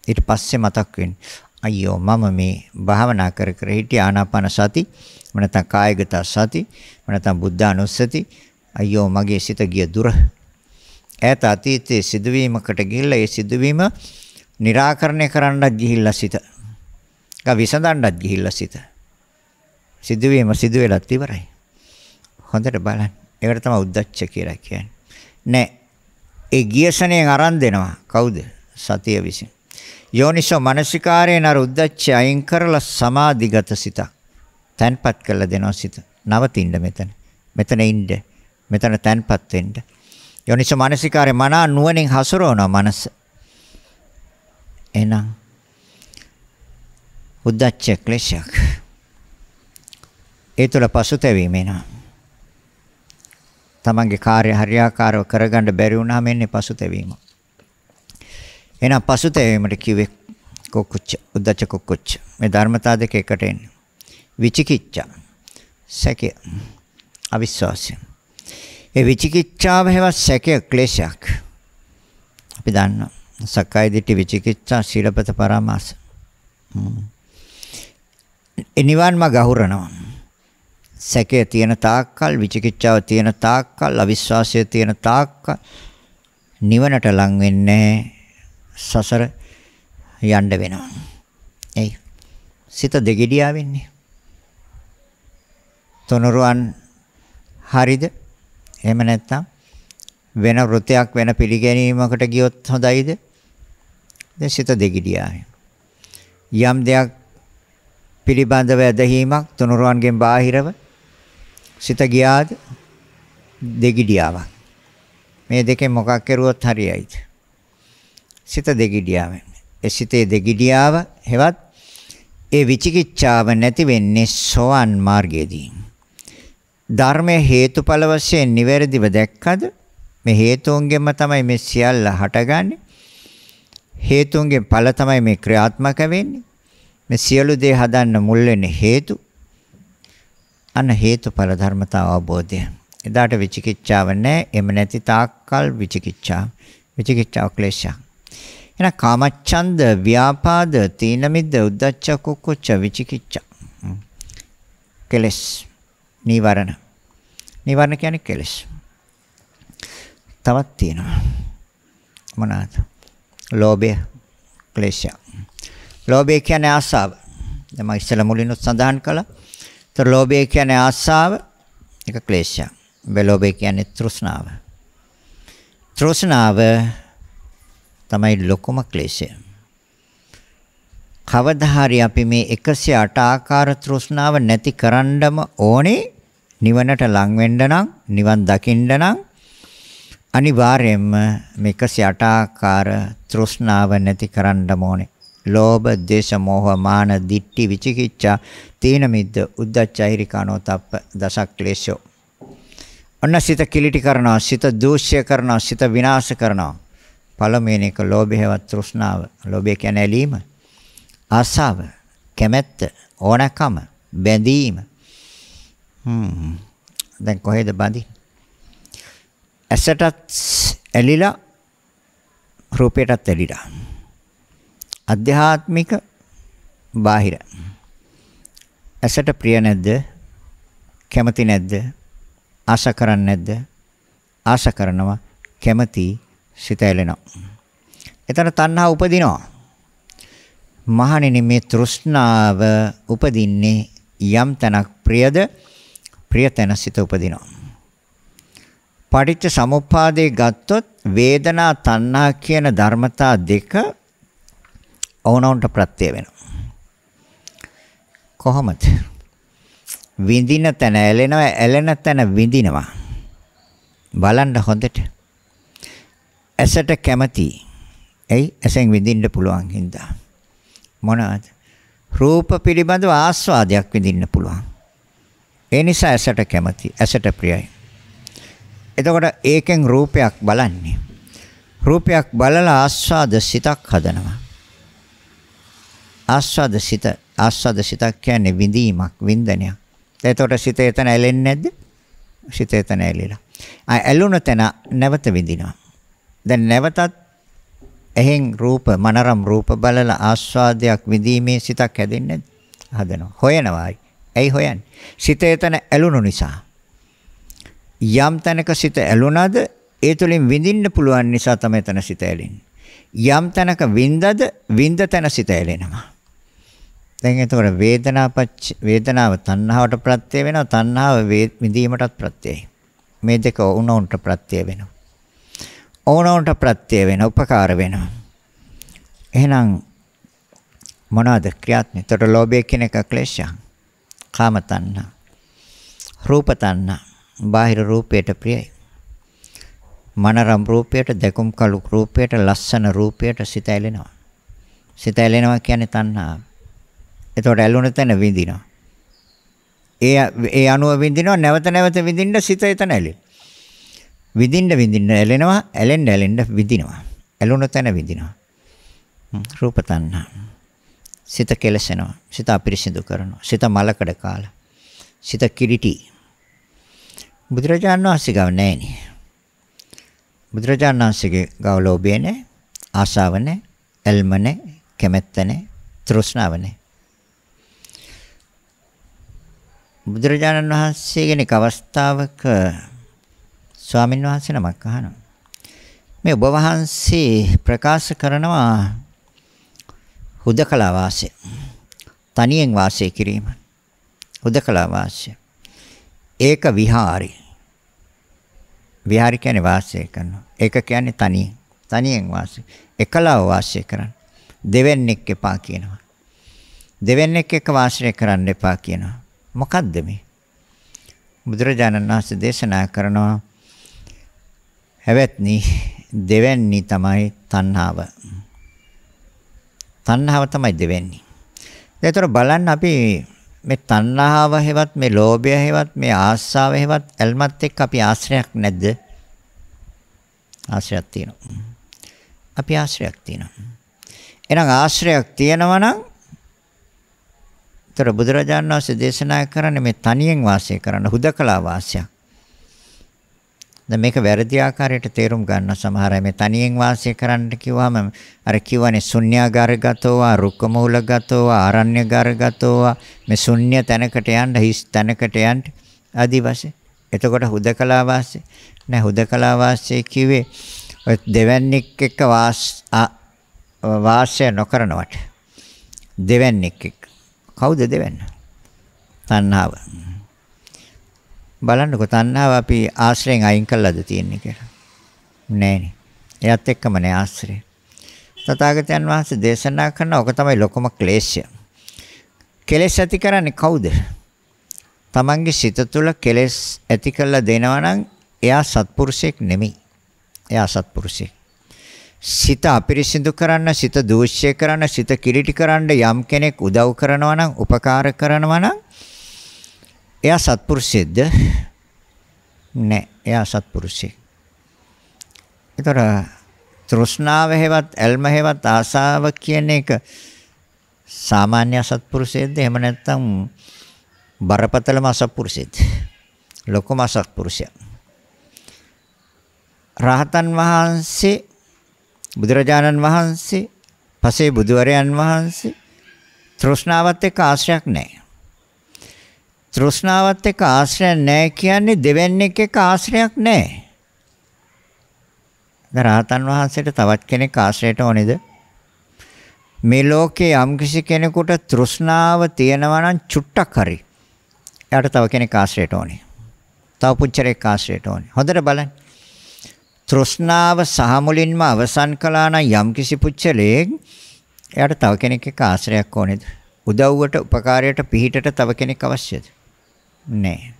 ඊට පස්සේ මතක් වෙන්නේ අයියෝ මම මේ භාවනා කර කර හිටිය ආනාපාන සති නැත්නම් කායගත සති නැත්නම් බුද්ධානුස්සති අයියෝ මගේ සිත ගිය දුර ඈත අතීතයේ සිදුවීමකට ගිහිල්ලා ඒ සිදුවීම निराකරණය කරන්නත් ගිහිල්ලා සිත. ඒක විසඳන්නත් ගිහිල්ලා සිත. සිදුවීම සිදු වෙලත් ඉවරයි. හොඳට බලන්න. ඒකට තමයි උද්දච්ච කියලා කියන්නේ. නෑ. ඒ ගියසණයෙන් අරන් දෙනවා. කවුද? සතිය විසින්. යෝනිසෝ මනසිකාරයෙන් අර උද්දච්චය අයින් කරලා සමාධිගත සිත. තන්පත් කරලා දෙනවා සිත. නවතින්න මෙතන. මෙතන ඉන්න. මෙතන තන්පත් වෙන්න. යෝනිසෝ මනසිකාරේ මනා නුවණින් හසුරවනවා මනස. එහෙනම් උද්දච්ච ක්ලේශයක්. ඒ තුළ පසුතැවීම එනවා. තමන්ගේ කාර්ය හරියාකාරව කරගන්න බැරි වුණාම එන්නේ පසුතැවීම. එහෙනම් පසුතැවීමට කිව්වේ කුක්කුච්ච, උද්දච්ච කුක්කුච්ච. මේ ධර්මතා දෙක එකට එන්නේ. විචිකිච්ඡා, සැකය, අවිශ්වාසය. ඒ විචිකිච්ඡාව හැවත් සැකය ක්ලේශයක්. අපි දන්නවා. සක්කාය දිට්ඨි විචිකිච්ඡා සීලපත පරාමාස. නිවන් මාර්ග අහුරනවා. සැකය තියෙන තාක්කල්, විචිකිච්ඡාව තියෙන තාක්කල්, අවිශ්වාසය තියෙන තාක්කල් නිවනට ලං වෙන්නේ සසර යන්න වෙනවා. එයි සිත දෙගිඩියා වෙන්නේ. තොනරුවන් හරිද? එහෙම නැත්නම් වෙන වෘතයක් වෙන පිළිගැනීමකට ගියොත් හොඳයිද? දැන් සිත දෙගිඩියා. යම් දෙයක් පිළිබඳව ඇදහිීමක් තුනුරුවන්ගෙන් බාහිරව සිත ගියාද දෙගිඩියාවක්. මේ දෙකෙන් මොකක් කරුවොත් හරියයිද? සිත දෙගිඩියාව. ඒ සිතේ දෙගිඩියාව හෙවත් ඒ විචිකිච්ඡාව නැති වෙන්නේ සෝවන් මාර්ගයේදී. ධර්මයේ හේතුඵල වශයෙන් නිවැරදිව දැක්කද? මේ හේතුන්ගෙන්ම තමයි මේ සියල්ල හටගන්නේ. හේතුන්ගෙන් ඵල තමයි මේ ක්‍රියාත්මක වෙන්නේ. මේ සියලු දේ හදන්න මුල් වෙන්නේ හේතු. අන්න හේතුඵල ධර්මතාව අවබෝධය. එදාට විචිකිච්ඡාව නැහැ. එම නැති තාක්කල් විචිකිච්ඡාව. විචිකිච්ඡාව ක්ලේශයක්. එහෙනම් කාමච්ඡන්ද, ව්‍යාපාද, තීන මිද්ද, උද්ධච්ච, කුක්කුච්ච, විචිකිච්ඡා. කෙලස්. නීවරණ. නීවරණ කියන්නේ කෙලස්. තවත් තියෙනවා. මොනවාද? ලෝභය, ක්ලේශය. ලෝභය කියන්නේ ආසාව. දැන් මම ඉස්සෙල්ලා මුලින්ම සඳහන් කළා. ඒතර ලෝභය කියන්නේ ආසාව, ඒක ක්ලේශය. ලෝභය කියන්නේ තෘෂ්ණාව. තෘෂ්ණාව තමයි ලොකුම ක්ලේශය. කවදා හරි අපි මේ 108 ආකාර තෘෂ්ණාව නැති කරන්නම ඕනේ නිවනට ලං වෙන්න නම්, නිවන් දකින්න නම් අනිවාර්යයෙන්ම මේ 108 ආකාර තෘෂ්ණාව නැති කරන්නම ඕනේ. ලෝභ, දේශ, මෝහ, මාන, දිට්ඨි, විචිකිච්ඡා, තීන මිද්ද, උද්ධච්ච, අහිරිකානෝ, තප්ප, දස ක්ලේශෝ. ඔන්න සිත කිලිටි කරනවා, සිත දූෂ්‍ය කරනවා, සිත විනාශ කරනවා. පළමුවෙනි එක ලෝභයවත් තෘෂ්ණාව. ලෝභය කියන්නේ ඇලීම, ආසාව, කැමැත්ත, ඕනකම, බැඳීම. දැන් කොහෙද බඳින්නේ? ඇසටත් ඇලිලා, රූපයටත් ඇලිලා. අධ්‍යාත්මික, බාහිර. ඇසට ප්‍රිය නැද්ද? කැමති නැද්ද? ආශා කරන්නේ නැද්ද? ආශා කරනවා, කැමති, සිත ඇලෙනවා. එතන තණ්හා උපදිනවා. මහණෙනි මේ තෘෂ්ණාව උපදින්නේ යම් තැනක් ප්‍රියද, ප්‍රිය තැන සිත උපදිනවා. පටිච්ච සමුප්පාදේ ගත්තොත් වේදනා තණ්හා කියන ධර්මතා දෙක ඕනොන්ට ප්‍රත්‍ය වෙනවා. කොහොමද? විඳින තැන ඇලෙනවා, ඇලෙන තැන විඳිනවා. බලන්න හොඳට. ඇසට කැමති. එයි ඇසෙන් විඳින්න පුළුවන් හින්දා. මොනවාද? රූප පිළිබඳව ආස්වාදයක් විඳින්න පුළුවන්. ඒ නිසා ඇසට කැමති, ඇසට ප්‍රියයි. එතකොට ඒකෙන් රූපයක් බලන්නේ. රූපයක් බලලා ආස්වාද සිතක් හදනවා. ආස්වාද සිතක් කියන්නේ විඳීමක්, වින්දනයක්. එතකොට සිත එතන ඇලෙන්නේ නැද්ද? සිත එතන ඇලිලා. ඇලුන තැන නැවත විඳිනවා. දැන් නැවතත් එහෙන් රූප, මනරම් රූප බලලා ආස්වාදයක් විඳීමේ සිතක් හැදෙන්නේ නැද්ද? හදනවා. හොයනවායි. ඇයි හොයන්නේ? සිත එතන ඇලුණු නිසා. යම් තැනක සිත ඇලුනද ඒ තුලින් විඳින්න පුළුවන් නිසා තමයි එතන සිත ඇලෙන්නේ. යම් තැනක විඳද විඳ තැන සිත ඇලෙනවා. දැන් එතකොට වේදනාව තණ්හාවට ප්‍රත්‍ය වෙනවා, තණ්හාව විඳීමටත් ප්‍රත්‍යයි. මේ දෙක උණුන්ට ප්‍රත්‍ය වෙනවා. ඕනෝන්ට ප්‍රත්‍ය වෙන උපකාර වෙනවා. එහෙනම් මොනවාද ක්‍රියාත්මක? එතකොට ලෝභය කියන එක ක්ලේශය. කාම තණ්හා. රූප තණ්හා. බාහිර රූපයට ප්‍රියයි. මනරම් රූපයට, දෙකුම් කළු රූපයට, ලස්සන රූපයට සිත ඇලෙනවා. සිත ඇලෙනවා කියන්නේ තණ්හාව. එතකොට ඇලුන තැන විඳිනවා. ඒ අනුව විඳිනවා, නැවත නැවත විඳින්න සිත එතන ඇලෙනවා. විඳින්න ඇලෙනවා, ඇලෙන්න විඳිනවා. ඇලුන තැන විඳිනවා. රූප තණ්හා. සිත කෙලසෙනවා. සිත අපිරිසිදු කරනවා. සිත මලකඩ කාලා. සිත කිරිටි. බුදුරජාණන් වහන්සේ ගාව නැහැනේ. බුදුරජාණන් වහන්සේගේ ගාව ලෝභය නැහැ, ආශාව නැහැ, ඇල්ම නැහැ, කැමැත්ත නැහැ, තෘෂ්ණාව නැහැ. බුදුරජාණන් වහන්සේ කෙනෙක් අවස්ථාවක ස්වාමීන් වහන්සේ නමක් අහනවා. මේ ඔබ වහන්සේ ප්‍රකාශ කරනවා හුදකලා වාසය. තනියෙන් වාසය කිරීම. හුදකලා වාසය. ඒක විහාරි. විහාරි කියන්නේ වාසය කරනවා. ඒක කියන්නේ තනියෙන් වාසය. එකලාව වාසය කරන්න. දෙවෙනෙක් එපා කියනවා. දෙවෙනෙක් එක්ක වාසය කරන්න එපා කියනවා. මොකද්ද මේ? බුදුරජාණන් වහන්සේ දේශනා කරනවා හැවැත්නි දෙවැන්නි තමයි තණ්හාව. තණ්හාව තමයි දෙවැන්නි. ඒතර බලන්න අපි මේ තණ්හාව හේවත්, මේ ලෝභය හේවත්, මේ ආශාව හේවත් ඇල්මත් එක්ක අපි ආශ්‍රයක් නැද්ද? ආශ්‍රයක් තියෙනවා. අපි ආශ්‍රයක් තියෙනවා. එහෙනම් ආශ්‍රයක් තියෙනවා නම් ඒතර බුදුරජාණන් වහන්සේ දේශනා කරන්නේ මේ තනියෙන් වාසය කරන්න, හුදකලා වාසයක්. දැන් මේක වැරදි ආකාරයට තේරුම් ගන්න සමහර අය මේ තනියෙන් වාසය කරන්න කිව්වම අර කියවනේ ශුන්‍යාගාරගතව, රුක්කමූලගතව, ආරණ්‍යගාරගතව මේ ශුන්‍ය තැනකට යන්න, හිස් තැනකට යන්න ආදි වශයෙන්. එතකොට හුදකලා වාසය නෑ. හුදකලා වාසය කිව්වේ ඔය දෙවන්නේක් එක්ක වාසය නොකරනවට. දෙවන්නේක් එක්ක. කවුද දෙවන්න? තණ්හාව. බලන්නකො තණ්හාව අපි ආශ්‍රයෙන් අයින් කළාද තියෙන්නේ කියලා. නෑනේ. එයත් එක්කම නේ ආශ්‍රය. තථාගතයන් වහන්සේ දේශනා කරන ඔක තමයි ලොකම ක්ලේශය. කෙලෙස් ඇති කරන්නේ කවුද? තමන්ගේ සිත තුළ කෙලෙස් ඇති කළා දෙනවා නම් එයා සත්පුරුෂයෙක් නෙමෙයි. එයා සත්පුරුෂයෙක්. සිත අපිරිසිදු කරන්න, සිත දූෂ්‍ය කරන්න, සිත කිලිටි කරන්න යම් කෙනෙක් උදව් කරනවා නම්, උපකාර කරනවා නම් එයා සත්පුරුෂයෙක්ද? නෑ. එයා සත්පුරුෂයෙක්. ඒතර තෘෂ්ණාව හේවත්, ඇල්ම හේවත්, ආසාව කියන එක සාමාන්‍ය අසත්පුරුෂයෙක්ද? එහෙම නැත්නම් බරපතලම අසත්පුරුෂයෙක්ද? ලොකුම අසත්පුරුෂයා. රහතන් වහන්සේ, බුදුරජාණන් වහන්සේ, පසේ බුදුවරයන් වහන්සේ තෘෂ්ණාවත් එක්ක ආශ්‍රයක් නැහැ. තෘෂ්ණාවත් එක්ක ආශ්‍රයක් නැහැ කියන්නේ දෙවන්නේක් එක්ක ආශ්‍රයක් නැහැ. රහතන් වහන්සේට තවත් කෙනෙක් ආශ්‍රයට ඕනේද? මේ ලෝකේ යම්කිසි කෙනෙකුට තෘෂ්ණාව තියෙනවා නම් චුට්ටක් හරි එයාට තව කෙනෙක් ආශ්‍රයට ඕනේ. තව පුච්චරෙක් ආශ්‍රයට ඕනේ. හොඳට බලන්න. තෘෂ්ණාව සහ මුලින්ම අවසන් කළා නම් යම්කිසි පුච්චලෙක් එයාට තව කෙනෙක් එක්ක ආශ්‍රයක් ඕනේද? උදව්වට, උපකාරයට, පිහිටට තව කෙනෙක් අවශ්‍යද? නැහැ.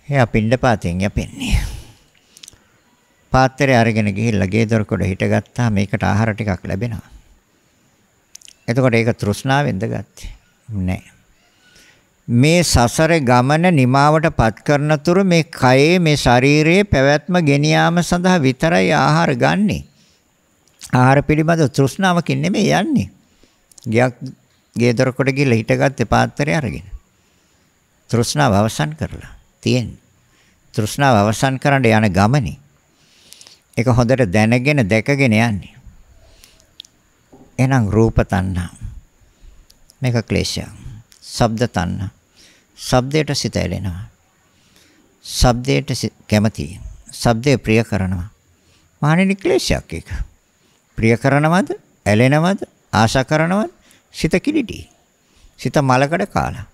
එයා පින්ඩපාතෙන් යපෙන්නේ. පාත්‍රය අරගෙන ගිහිල්ලා ගේ දොරකඩ හිටගත්තා. මේකට ආහාර ටිකක් ලැබෙනවා. එතකොට ඒක තෘෂ්ණාවෙන්ද ගත්තේ? නැහැ. මේ සසර ගමන නිමාවට පත් කරන තුරු මේ කයේ, මේ ශරීරයේ පැවැත්ම ගෙනියාම සඳහා විතරයි ආහාර ගන්නෙ. ආහාර පිළිබඳ තෘෂ්ණාවකින් නෙමෙයි යන්නේ. ගේ දොරකඩ ගිහිල්ලා හිටගත්තේ පාත්‍රය අරගෙන. තෘෂ්ණාව අවසන් කරලා තියෙන්නේ. තෘෂ්ණාව අවසන් කරන්න යන ගමනේ ඒක හොඳට දැනගෙන දැකගෙන යන්නේ. එහෙනම් රූප තණ්හා. මේක ක්ලේශයක්. ශබ්ද තණ්හා. ශබ්දයට සිත ඇලෙනවා. ශබ්දයට කැමතියි. ශබ්දේ ප්‍රිය කරනවා. මානෙනි ක්ලේශයක් ඒක. ප්‍රිය කරනවද? ඇලෙනවද? ආශා කරනවද? සිත කිලිටි. සිත මලකඩ කාලා.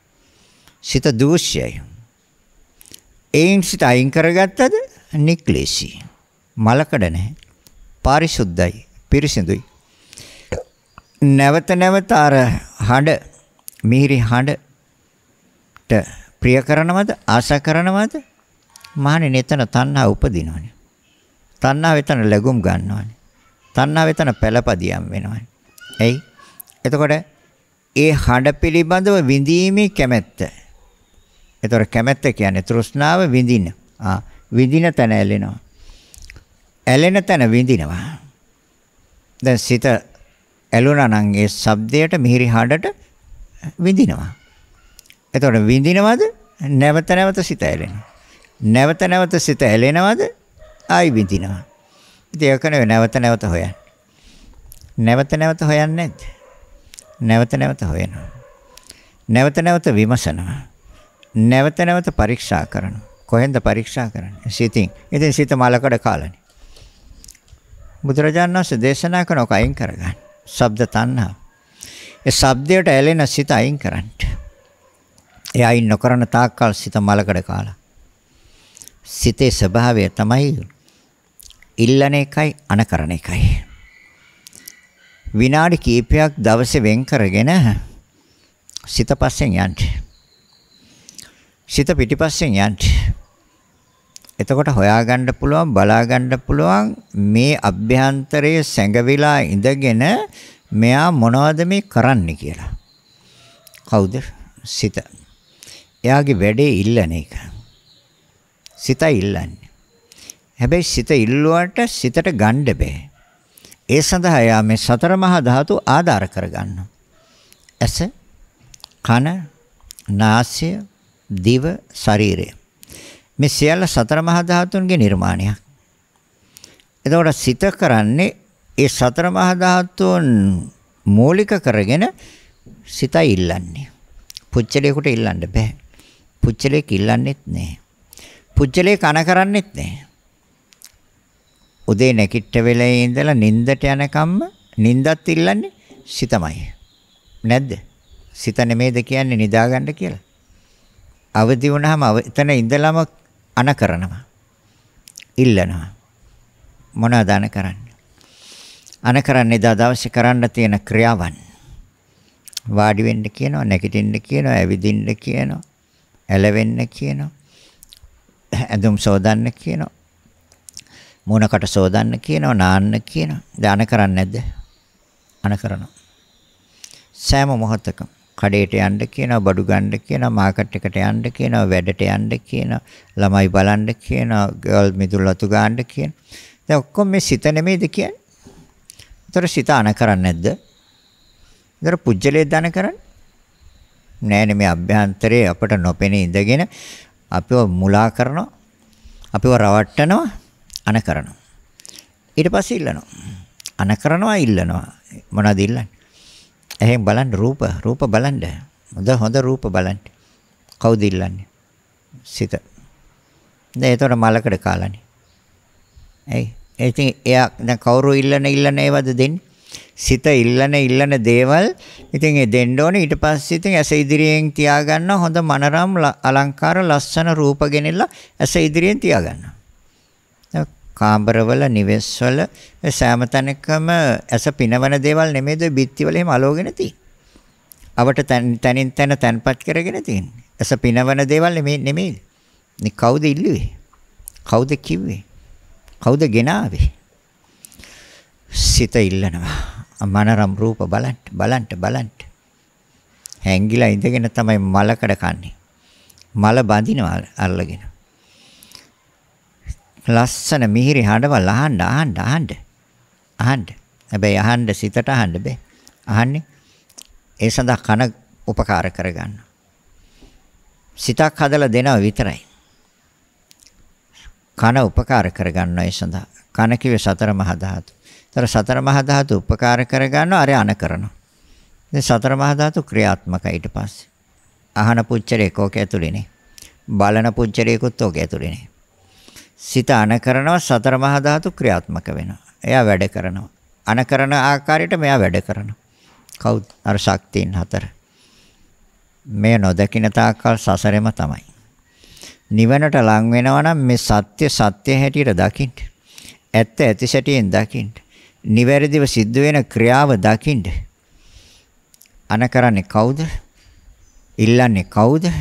සිත දූෂ්‍යයි. ඒන් සිත අයින් කරගත්තද? නික්ලේශී. මලකඩ නැහැ. පාරිශුද්ධයි, පිරිසිදුයි. නැවත නැවත අර හඬ, මිහිරි හඬට ප්‍රිය කරනවද? ආශා කරනවද? මහණෙනි එතන තණ්හා උපදිනවනේ. තණ්හාව එතන ලැබුම් ගන්නවනේ. තණ්හාව එතන පළපදියම් වෙනවනේ. එයි. එතකොට ඒ හඬ පිළිබඳව විඳීමේ කැමැත්ත. එතකොට කැමැත්ත කියන්නේ තෘෂ්ණාව විඳින. විඳින තැන ඇලෙනවා. ඇලෙන තැන විඳිනවා. දැන් සිත ඇලුනා නම් ඒ ශබ්දයට, මිහිරි හඬට විඳිනවා. එතකොට විඳිනවද? නැවත නැවත සිත ඇලෙනවා. නැවත නැවත සිත ඇලෙනවද? ආයි විඳිනවා. ඉතින් ඒක නෙවෙයි නැවත නැවත හොයන්නේ. නැවත නැවත හොයන්නේ නැද්ද? නැවත නැවත හොයනවා. නැවත නැවත විමසනවා. නැවත නැවත පරීක්ෂා කරනවා. කොහෙන්ද පරීක්ෂා කරන්නේ? සිතින්. ඉතින් සිත මලකඩ කාලනේ. බුදුරජාණන් වහන්සේ දේශනා කරන ඔක අයින් කරගන්න. ශබ්ද තණ්හා. ඒ ශබ්දයට ඇලෙන සිත අයින් කරන්න. ඒ අයින් නොකරන තාක්කල් සිත මලකඩ කාලා. සිතේ ස්වභාවය තමයි ඉල්ලන එකයි අනකරන එකයි. විනාඩි කිහිපයක් දවසේ වෙන් කරගෙන සිත පස්සෙන් යන්න. සිත පිටිපස්සෙන් යන්න. එතකොට හොයාගන්න පුළුවන්, බලාගන්න පුළුවන් මේ අභ්‍යන්තරයේ සැඟවිලා ඉඳගෙන මෙයා මොනවද මේ කරන්නේ කියලා. කවුද? සිත. එයාගේ වැඩේ ඉල්ලන එක. සිතයි ඉල්ලන්නේ. හැබැයි සිත ඉල්ලුවට සිතට ගන්න බෑ. ඒ සඳහා එයා මේ සතර මහා ධාතු ආධාර කරගන්නවා. ඇස, කන, නාසය, දිව, ශරීරය. මේ සියල්ල සතර මහා ධාතුන්ගේ නිර්මාණයක්. එතකොට සිත කරන්නේ ඒ සතර මහා ධාතුන් මූලික කරගෙන සිතයි ඉල්ලන්නේ. පුච්චලයකට ඉල්ලන්න බෑ. පුච්චලයක ඉල්ලන්නෙත් නෑ. පුච්චලේ කන කරන්නෙත් නෑ. උදේ නැගිට වෙලේ ඉඳලා නිින්දට යනකම්ම නිින්දත් ඉල්ලන්නේ සිතමයි. නැද්ද? සිත නෙමෙයිද කියන්නේ නිදාගන්න කියලා. අවදි වුණාම එතන ඉඳලම අන කරනවා. ඉල්ලනවා. මොනවද අන කරන්නේ? අන කරන්නේ දවසේ කරන්න තියෙන ක්‍රියාවන්. වාඩි වෙන්න කියනවා, නැගිටින්න කියනවා, ඇවිදින්න කියනවා, ඇලවෙන්න කියනවා, ඇඳුම් සෝදන්න කියනවා, මූණකට සෝදන්න කියනවා, නාන්න කියනවා. දැන් අන කරන්නේ නැද්ද? අන කරනවා. සෑම මොහොතකම කඩේට යන්න කියනවා, බඩු ගන්න කියනවා, මාකට් එකට යන්න කියනවා, වැඩට යන්න කියනවා, ළමයි බලන්න කියනවා, ගර්ල් මිදුල් අතු ගන්න කියනවා. දැන් ඔක්කොම මේ සිත නෙමෙයිද කියන්නේ? ඒතර සිත අන කරන්නේ නැද්ද? ඒතර පුජ්‍යලේ දන කරන්නේ? නෑනේ, මේ අභ්‍යන්තරයේ අපට නොපෙනී ඉඳගෙන අපිව මුලා කරනවා, අපිව රවට්ටනවා, අන කරනවා. ඊට පස්සේ ඉල්ලනවා. අන කරනවා, ඉල්ලනවා. මොනවද ඉල්ලන්නේ? එහෙන් බලන්න රූප බලන්න. හොඳ රූප බලන්න. කවුද ඉල්ලන්නේ? සිත. දැන් ඒතර මලකඩ කාලානේ. ඉතින් එයා දැන් කවුරු ඉල්ලන ඒවද දෙන්නේ? සිත ඉල්ලන දේවල් ඉතින් ඒ දෙන්න ඕනේ. ඊට පස්සේ ඉතින් ඇස ඉදිරියෙන් තියාගන්න හොඳ මනරම් අලංකාර ලස්සන රූප ගෙනෙලා ඇස ඉදිරියෙන් තියාගන්න. කාමරවල නිවෙස්වල සෑම තැනකම ඇස පිනවන දේවල් නෙමෙයිද බිත්තිවල එහෙම අලෝගෙන තියෙන්නේ. අවට තනින් තන තන්පත් කරගෙන තියෙන්නේ. ඇස පිනවන දේවල් නෙමෙයිද? මේ කවුද ඉල්ලුවේ? කවුද කිව්වේ? කවුද ගෙනාවේ? සිත ඉල්ලනවා. මනරම් රූප බලන්න. හැංගිලා ඉඳගෙන තමයි මලකඩ කන්නේ. මල බඳිනවා අල්ලගෙන. ලස්සන මිහිරි හඬවල් අහන්න. හැබැයි අහන්න සිතට අහන්න බෑ. අහන්නේ ඒ සඳහා කන උපකාර කරගන්න. සිතක් හදලා දෙනවා විතරයි. කන උපකාර කරගන්නවා ඒ සඳහා. කන කිව්වේ සතර මහා ධාතු. ඒතර සතර මහා ධාතු උපකාර කරගන්නවා අර අන කරනවා. දැන් සතර මහා ධාතු ක්‍රියාත්මකයි ඊට පස්සේ. අහන පුච්චරේක ඕක ඇතුළේනේ. බලන පුච්චරේකුත් ඕක ඇතුළේනේ. සිත අන කරනවා සතර මහා ධාතු ක්‍රියාත්මක වෙනවා. එයා වැඩ කරනවා. අන කරන ආකාරයට මෙයා වැඩ කරනවා. කවුද? අර ශක්තියින් හතර. මේ නොදකින තාක්කල් සසරෙම තමයි. නිවනට ලං වෙනවා නම් මේ සත්‍ය හැටියට දකින්න. ඇත්ත ඇති සැටියෙන් දකින්න. නිවැරදිව සිද්ධ වෙන ක්‍රියාව දකින්න. අන කරන්නේ කවුද? ඉල්ලන්නේ කවුද?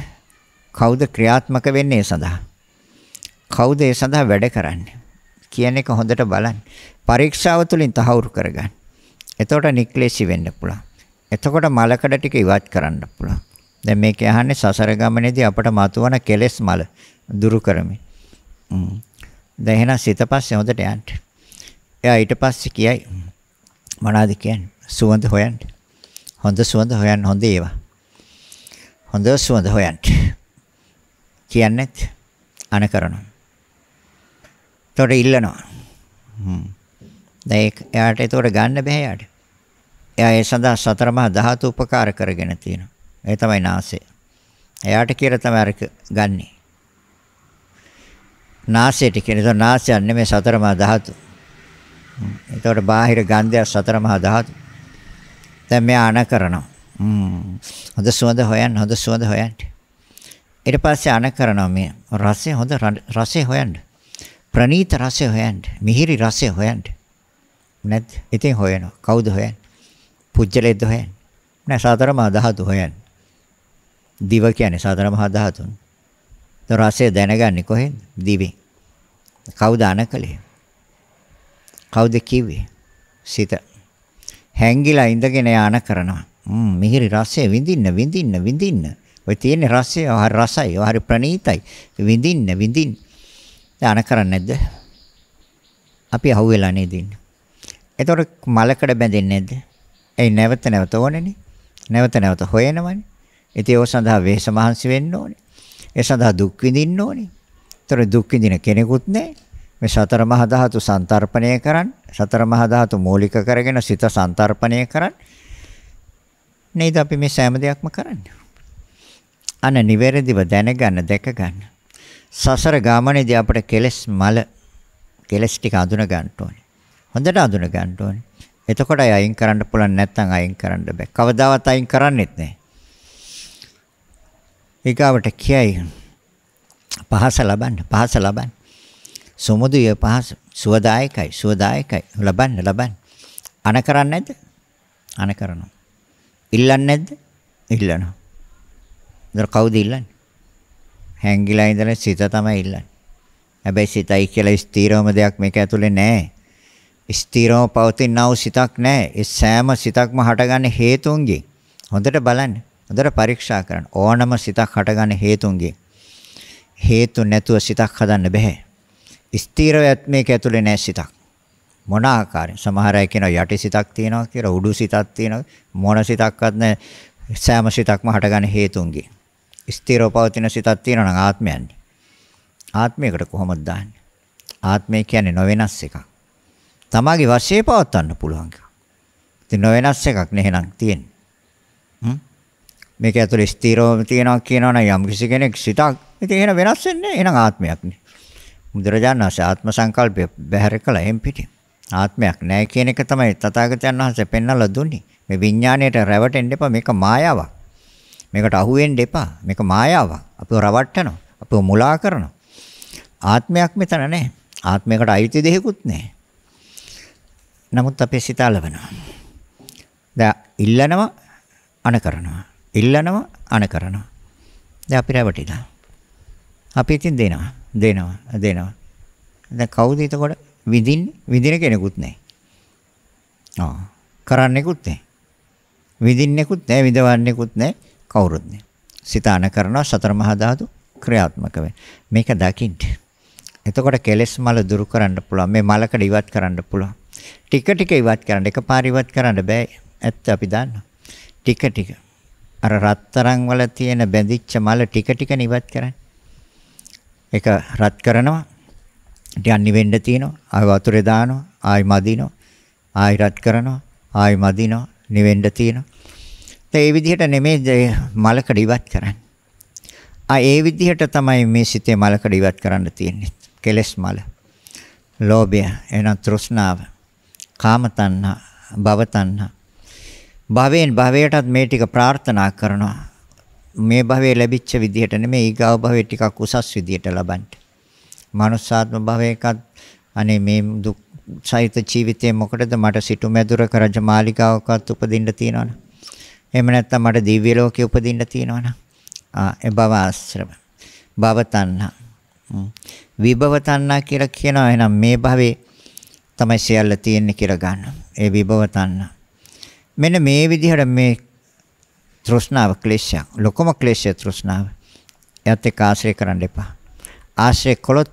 කවුද ක්‍රියාත්මක වෙන්නේ ඒ සඳහා? කවුද ඒ සඳහා වැඩ කරන්නේ කියන එක හොඳට බලන්න. පරීක්ෂාව තුළින් තහවුරු කරගන්න. එතකොට නික්ලේශී වෙන්න පුළුවන්. එතකොට මලකඩ ටික ඉවත් කරන්න පුළුවන්. දැන් මේක අහන්නේ සසර ගමනේදී අපට මතුවන කෙලෙස් මල දුරු කරමින්. දැන් එහෙනම් සිත පස්සේ හොඳට යන්න. එයා ඊට පස්සේ කියයි මොනවද කියන්නේ? සුවඳ හොයන්න. හොඳ සුවඳ හොයන්න. හොඳ ඒවා. හොඳ සුවඳ හොයන්න. කියන්නේ අන කරනවා. ඒතකොට ඉල්ලනවා. දැන් එයාට ඒතකොට ගන්න බෑ යාට. එයා ඒ සඳහා සතර මහා ධාතු උපකාර කරගෙන තියෙනවා. ඒ තමයි නාසය. එයාට කියලා තමයි අර ගන්නෙ. නාසයට කියන්නේ නාසය නෙමෙයි සතර මහා ධාතු. ඒතකොට බාහිර ගන්ධය සතර මහා ධාතු. දැන් මෙයා අන කරනවා. හොඳ සුවඳ හොයන්න. ඊට පස්සේ අන කරනවා මේ රසය හොඳ රසය හොයන්න. ප්‍රණීත රසය හොයන්න. මිහිරි රසය හොයන්න. නැත් ඉතින් හොයනවා. කවුද හොයන්නේ? පුජ්‍යලෙද්ද හොයන්නේ? නෑ සතර මහා ධාතු හොයන්නේ. දිව කියන්නේ සතර මහා ධාතුන්. તો රසය දැනගන්නේ කොහෙන්ද? දිවෙන්. කවුද අනකලේ? කවුද කිව්වේ? සිත. හැංගිලා ඉඳගෙන යන කරනවා. මිහිරි රසය විඳින්න. ඔය තියෙන රසය හරි රසයි, හරි ප්‍රණීතයි. විඳින්න. දාන කරන්නේ නැද්ද? අපි අහුවෙලා නේද ඉන්නේ. ඒතකොට මලකඩ බැඳෙන්නේ නැද්ද? ඒ නැවත ඕනේනේ. නැවත හොයනවනේ. ඉතින් ඒ සඳහා වෙහෙස මහන්සි වෙන්න ඕනේ. ඒ සඳහා දුක් විඳින්න ඕනේ. ඒතර දුක් විඳින කෙනෙකුත් නැහැ. මේ සතර මහා ධාතු සංතරපණය කරන්න, සතර මහා ධාතු මූලික කරගෙන සිත සංතරපණය කරන්න. නේද අපි මේ සෑම දෙයක්ම කරන්නේ. අන නිවැරදිව දැනගන්න, දැක ගන්න. සසර ගාමනේදී අපට කෙලස් කෙලස් ටික අඳුන ගන්න ඕනේ. හොඳට අඳුන ගන්න ඕනේ. එතකොටයි අයින් කරන්න පුළුවන් නැත්නම් අයින් කරන්න බෑ. කවදාවත් අයින් කරන්නෙත් නැහැ. ඊගාවට කියයි පහස ලබන්න. සමුදුය පහස සුවදායකයි ලබන්න. අන කරන්නේ නැද්ද? අන කරනවා. ඉල්ලන්නේ නැද්ද? ඉල්ලනවා. දර කවුද ඉල්ලන්නේ? හැංගිලා ඉඳලා සිත තමයි ඉල්ලන්නේ. හැබැයි සිතයි කියලා ස්ථිරවම දෙයක් මේක ඇතුලේ නැහැ. ස්ථිරව පවතිනා වූ සිතක් නැහැ. ඒ සෑම සිතක්ම හටගන්නේ හේතුන්ගෙන්. හොඳට බලන්න. හොඳට පරීක්ෂා කරන්න. ඕනම සිතක් හටගන්නේ හේතුන්ගෙන්. හේතු නැතුව සිතක් හදන්න බෑ. ස්ථිරවත් මේක ඇතුලේ නැහැ සිතක්. මොන ආකාරයෙන්? සමහර අය කියනවා යටි සිතක් තියෙනවා කියලා, උඩු සිතක් තියෙනවා. මොන සිතක්වත් නැහැ. සෑම සිතක්ම හටගන්නේ හේතුන්ගෙන්. ස්ථිරව පවතින සිතක් තියෙනවා නම් ආත්මයන්නේ. ආත්මයකට කොහොමද දාන්නේ? ආත්මය කියන්නේ නොවෙනස් එකක්. තමාගේ වශයේ පවත්වන්න පුළුවන් එකක්. ඉතින් නොවෙනස් එකක් නෙහෙනම් තියෙන්නේ. මේක ඇතුලේ ස්ථිරව තියනවා කියනවනම් යම් කිසි කෙනෙක් සිතක් ඉතින් එහෙනම් වෙනස් වෙන්නේ එහෙනම් ආත්මයක් නේ. බුදුරජාණන් වහන්සේ ආත්ම සංකල්පය බැහැර කළා එම් පිටින්. ආත්මයක් නැහැ කියන එක තමයි තථාගතයන් වහන්සේ පෙන්වලා දුන්නේ. මේ විඥාණයට රැවටෙන්න එපා මේක මායාවක්. මේකට අහු වෙන්න එපා. මේක මායාවක්. අපිව රවට්ටනවා. අපිව මුලා කරනවා. ආත්මයක් මෙතන නැහැ. ආත්මයකට අයිති දෙයක්වත් නැහැ. නමුත් අපේ සිත අලවනවා. දැන් ඉල්ලනවා අන කරනවා. ඉල්ලනවා අන කරනවා. දැන් අපි රැවටිලා. අපි ඉතින් දෙනවා. දැන් කවුද එතකොට විඳින්නේ? විඳින කෙනෙකුත් නැහැ. කරන්නෙකුත් නැහැ. විඳින්නෙකුත් නැහැ, විඳවන්නෙකුත් නැහැ, කවුරුත් නැහැ. සිත අන කරනවා සතර මහා ධාතු ක්‍රියාත්මක වෙන. මේක දකින්න. එතකොට කෙලෙස් මල දුරු කරන්න පුළුවන්. මේ මලකඩ ඉවත් කරන්න පුළුවන්. ටික ඉවත් කරන්න. එකපාර ඉවත් කරන්න බෑ. ඇත්ත අපි දන්නවා. ටික. අර රත්තරන් වල තියෙන බැඳිච්ච මල ටික ඉවත් කරන්න. ඒක රත් කරනවා. ටිකක් නිවෙන්න තියෙනවා. ආය වතුරේ දානවා. ආයි මදිනවා. ආයි රත් කරනවා. ආයි මදිනවා. නිවෙන්න තියෙනවා. ඒ විදිහට නෙමෙයි මලකඩ ඉවත් කරන්නේ. ඒ විදිහට තමයි මේ සිතේ මලකඩ ඉවත් කරන්න තියෙන්නේ. කෙලස් මල. ලෝභය, එන තෘෂ්ණාව, කාම තණ්හා, භව තණ්හා. භවයටත් මේ ටික ප්‍රාර්ථනා කරනවා. මේ භවයේ ලැබිච්ච විදිහට නෙමෙයි ඊගාව භවයේ ටිකක් උසස් විදිහට ලබන්න. මනුස්සාත්ම භවයකත් අනේ මේ දුක් සහිත ජීවිතේ මොකටද මට සිටු මැදුරක රජ මාලිගාවකත් උපදින්න තියෙනවනේ. එහෙම නැත්නම් මට දිව්‍ය ලෝකේ උපදින්න තියෙනවනේ. ඒ භව ආශ්‍රම. භව තණ්හා. විභව තණ්හා කියලා කියනවා. එහෙනම් මේ භවයේ තමයි සියල්ල තියෙන්නේ කියලා ගන්න. ඒ විභව තණ්හා. මෙන්න මේ විදිහට මේ තෘෂ්ණාව ක්ලේශය. ලොකම ක්ලේශය තෘෂ්ණාව. එයත් එක්ක ආශ්‍රය කරන්න එපා. ආශ්‍රය කළොත්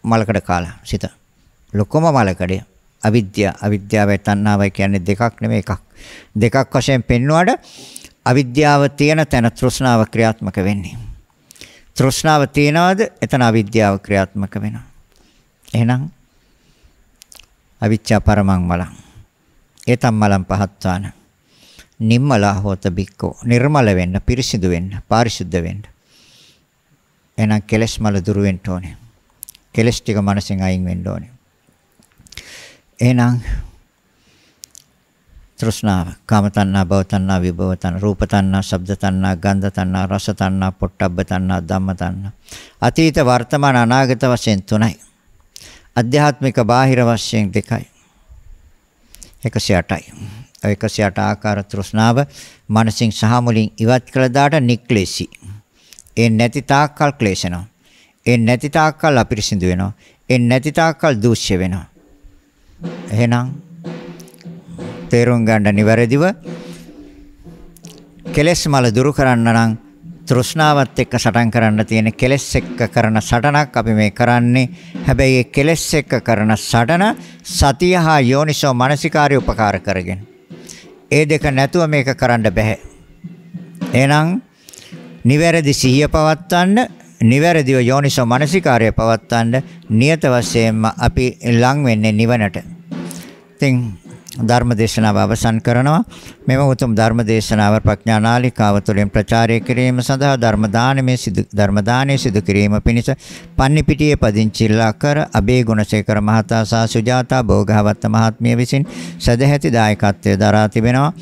මලකඩ කාලා සිත. ලොකම මලකඩය. අවිද්‍යාවයි තණ්හාවයි කියන්නේ දෙකක් නෙමෙයි එකක්. දෙකක් වශයෙන් පෙන්වුවාට අවිද්‍යාව තියෙන තැන තෘෂ්ණාව ක්‍රියාත්මක වෙන්නේ. තෘෂ්ණාව තියනවාද එතන අවිද්‍යාව ක්‍රියාත්මක වෙනවා. එහෙනම් අවිච්ඡා පරමං මලං. ඒතම් මලං පහත්වාන. නිම්මලා හෝත බික්කෝ. නිර්මල වෙන්න, පිරිසිදු වෙන්න, පාරිශුද්ධ වෙන්න. එහෙනම් කෙලස් මල දුරු වෙන්න ඕනේ. කෙලස් ටික මනසෙන් අයින් වෙන්න ඕනේ. එහෙනම් තෘෂ්ණාව, කාම තණ්හා, භව තණ්හා, විභව තණ්හා, රූප තණ්හා, ශබ්ද තණ්හා, ගන්ධ තණ්හා, රස තණ්හා, පොට්ටබ්බ තණ්හා, ධම්ම තණ්හා. අතීත, වර්තමාන, අනාගත වශයෙන් 3යි. අධ්‍යාත්මික, බාහිර වශයෙන් 2යි. 108යි. 108 ආකාර තෘෂ්ණාව මනසින් සහ මුලින් ඉවත් කළ දාට නික්ලේශී. ඒ නැති තාක්කල් ක්ලේශනවා. ඒ නැති තාක්කල් අපිරිසිදු වෙනවා. ඒ නැති තාක්කල් දූෂ්‍ය වෙනවා. එහෙනම් තේරුම් ගන්න නිවැරදිව කෙලෙස් මල දුරු කරන්න නම් තෘෂ්ණාවත් එක්ක සටන් කරන්න තියෙන කෙලෙස් එක්ක කරන සටනක් අපි මේ කරන්නේ. හැබැයි ඒ කෙලෙස් එක්ක කරන සටන සතිය හා යෝනිසෝ මනසිකාරය උපකාර කරගෙන. ඒ දෙක නැතුව මේක කරන්න බෑ. එහෙනම් නිවැරදි සිහිය පවත්වන්න, නිවැරදිව යෝනිසෝ මනසිකාරය පවත්වන්න නියත වශයෙන්ම අපි ලං වෙන්නේ නිවනට. ඉතින් ධර්ම දේශනාව අවසන් කරනවා. මෙම උතුම් ධර්ම දේශනාව ප්‍රඥා නාලිකාව තුළින් ප්‍රචාරය කිරීම සඳහා ධර්ම දානයේ සිදු කිරීම පිණිස පන්නිපිටියේ පදිංචි ලකර අබේ ගුණසේකර මහතා සහ සුජාතා භෝගහවත්ත මහත්මිය විසින් සදැහැති දායකත්වයේ දරා තිබෙනවා.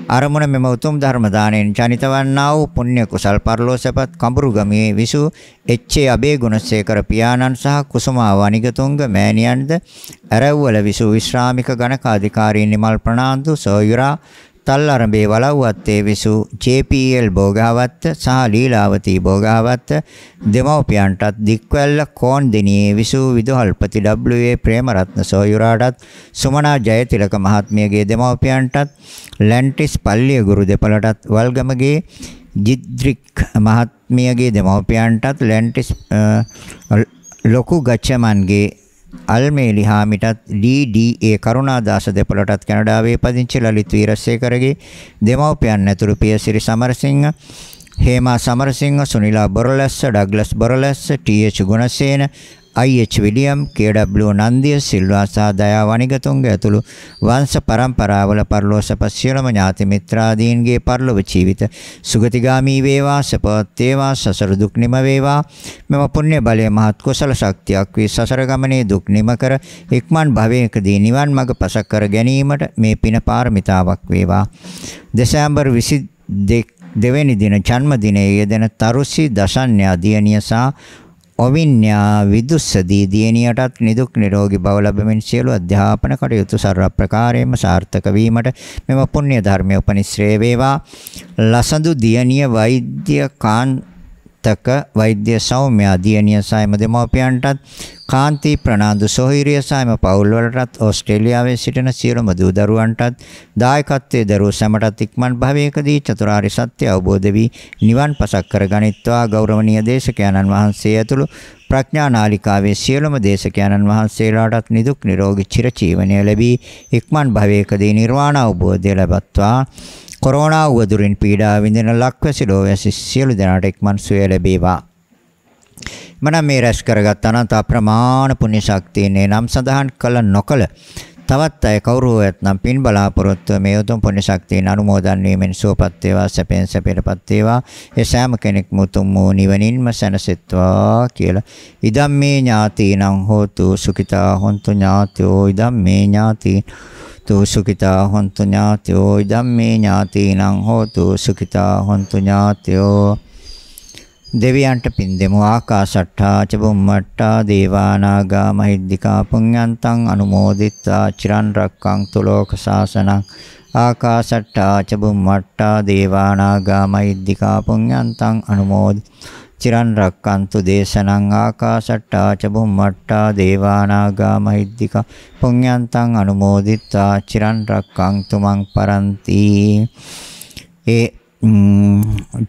අරමුණ මෙම උතුම් ධර්ම දාණයෙන් ජනිත වන්නා වූ පුණ්‍ය කුසල් පරලෝසපත් කඹුරුගමේ විසු එච්.ඒ. අබේ ගුණසේකර පියාණන් සහ කුසුමා වනිගතුංග මෑණියන්ද ඇරව්වල විසු විශ්‍රාමික ගණකාධිකාරී නිමල් ප්‍රනාන්දු සොයුරා තල්ලරඹේ වලව්වත්තේ විසු ජේ.පී.එල්. භෝගහවත්ත සහ ලීලාවතී භෝගහවත්ත දෙමව්පියන්ටත් දික්වැල්ල කෝන්දිනියේ විසු විදුහල්පති W.ඒ. ප්‍රේමරත්න සොයුරාටත් සුමනා ජයතිලක මහත්මියගේ දෙමව්පියන්ටත් ලැන්ටිස් පල්ලිය ගුරු දෙපළටත් වල්ගමගේ ජිද්රික් මහත්මියගේ දෙමව්පියන්ටත් ලැන්ටිස් ලොකු ගච්ඡමන්ගේ අල්මේලි හාමිටත් ඩී.ඒ. කරුණාදාස දෙපළටත් කැනඩාවේ පදිංචි ලලිත් වීරසේකරගේ දෙමව්පියන් ඇතුළු Piyasiri Samarasinghe, Hema Samarasinghe, Sunila Boralessa, Douglas Boralessa, T H. Gunasena, I.H. William, K.W. Nandiya Silva සහ දයා වනිගතුංග ඇතුළු වංශ පරම්පරාවල පරලෝසප සියලුම ඥාති මිත්‍රාදීන්ගේ පරලොව ජීවිත සුගතිගාමී වේවා, සපවත් වේවා, සසර දුක් නිම වේවා. මෙම පුණ්‍ය බලය මහත් කුසල ශක්තියක් වී සසර ගමනේ දුක් නිම කර ඉක්මන් භවයකදී නිවන් මඟ පසක් කර ගැනීමට මේ පින පාරමිතාවක් වේවා. දෙසැම්බර් 22 වෙනි දින ජන්මදිනයේ යෙදෙන තරුසි දසන්‍යා දියණිය සහ ඔවින්‍යා විදුස්සදී දියණියටත් නිදුක් නිරෝගී භව ලැබෙමින් සියලු අධ්‍යාපන කටයුතු සර්ව ප්‍රකාරයෙන්ම සාර්ථක වීමට මෙම පුණ්‍ය ධර්මයේ උපනිශ්‍රේ වේවා. ලසඳු දියණිය වෛද්‍ය කාන්තක වෛද්‍ය සෞම්‍යා දියණිය සයම දෙමව්පියන්ටත් කාන්ති ප්‍රනාන්දු සොහිරිය සයම පවුල් වලටත් ඕස්ට්‍රේලියාවේ සිටින සියලුම දූ දරුවන්ටත් දායකත්වයේ දරුවෝ සැමටත් ඉක්මන් භවයකදී චතුරාර්ය සත්‍ය අවබෝධ වී නිවන් පසක් කර ගනිත්වා. ගෞරවනීය දේශකයන්න් වහන්සේ ඇතුළු ප්‍රඥා නාලිකාවේ සියලුම දේශකයන්න් වහන්සේලාටත් නිදුක් නිරෝගී චිරජීවනය ලැබී ඉක්මන් භවයකදී නිර්වාණ අවබෝධය ලැබත්වා. කොරෝනා වදුරින් පීඩා විඳින ලක්වැසි ලෝවැසි සියලු දෙනාට ඉක්මන් සුවය ලැබේවා. මනම් මේ රැස් කරගත් අනන්ත අප්‍රමාණ පුණ්‍ය ශක්තියනේ නම් සඳහන් කළ නොකළ තවත් අය කවුරු වෙත්නම් පින් බලාපොරොත්තු මේ උතුම් පුණ්‍ය ශක්තියන අනුමෝදන් වීමෙන් සුවපත් වේවා, සැපෙන් සැපයටපත් වේවා. ඒ සෑම කෙනෙක්ම උතුම් වූ නිවනින්ම සැනසෙත්වා කියලා. ඉදම්මේ ඥාතීනං හෝතු සුඛිතා හොන්තු ඥාතයෝ ඉදම්මේ ඥාතී tu sukita hontu ඥාතයෝ ඉදම්මේ ඥාතීනං හෝතු සුඛිතා hontu ඥාතයෝ. දෙවියන්ට පින් දෙමු. ආකාශට්ඨා ච බුම්මට්ඨා දේවානාගා මහිද්దికා පුඤ්ඤන්තං අනුමෝදිත්වා චිරන් රැක්කන්තු ලෝක සාසනං. ආකාශට්ඨා ච බුම්මට්ඨා දේවානාගා මහිද්దికා පුඤ්ඤන්තං අනුමෝදිත්වා චිරන් රැක්කන්තු දේශනං. ආකාශට්ඨා ච බුම්මට්ඨා දේවානාගා මහිද්దికා පුඤ්ඤන්තං අනුමෝදිත්වා චිරන් රැක්කන්තු මං පරන්ති. ඒ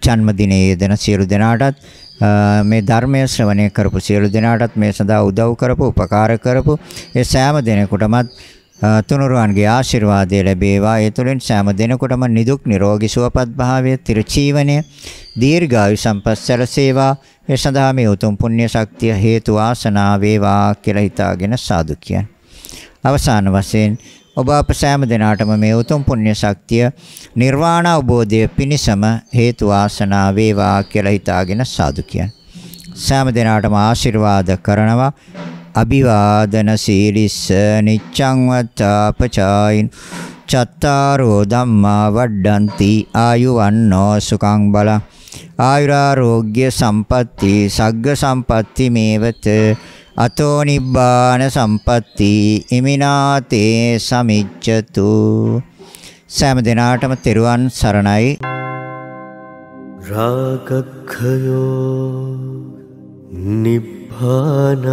ජන්මදිනයේ දෙන සියලු දෙනාටත් මේ ධර්මය ශ්‍රවණය කරපු සියලු දෙනාටත් මේ සදා උදව් කරපු උපකාර කරපු ඒ සෑම දෙනෙකුටමත් තුනුරුවන්ගේ ආශිර්වාදය ලැබේවා. ඒ තුළින් සෑම දෙනෙකුටම නිදුක් නිරෝගී සුවපත් භාවය, තිරචීවනය, දීර්ඝායු සම්පත් සැලසේවා. ඒ සඳහා මේ උතුම් පුණ්‍ය ශක්තිය හේතු වාසනා වේවා කියලා හිතාගෙන සාදු කියන්න. අවසාන වශයෙන් ඔබ අප සෑම දෙනාටම මේ උතුම් පුණ්‍ය ශක්තිය නිර්වාණ අවබෝධය පිණිසම හේතු වාසනා වේවා කියලා හිතාගෙන සාදු කියන්න. සෑම දෙනාටම ආශිර්වාද කරනවා. අභිවාදන සීලිස්ස නිච්ඡං වත්තාපචායින් චත්තාරෝ ධම්මා වඩ්ඩಂತಿ ආයුවන්නෝ සුඛං බලං ආයුරාෝග්‍ය සම්පatti සග්ග සම්පatti මේවත අතෝ නිබ්බාන සම්පatti ඉමිනාතේ සමිච්ඡතු. සෑම දිනාටම තෙරුවන් සරණයි. රාගක්ඛයෝ නිබ්බානං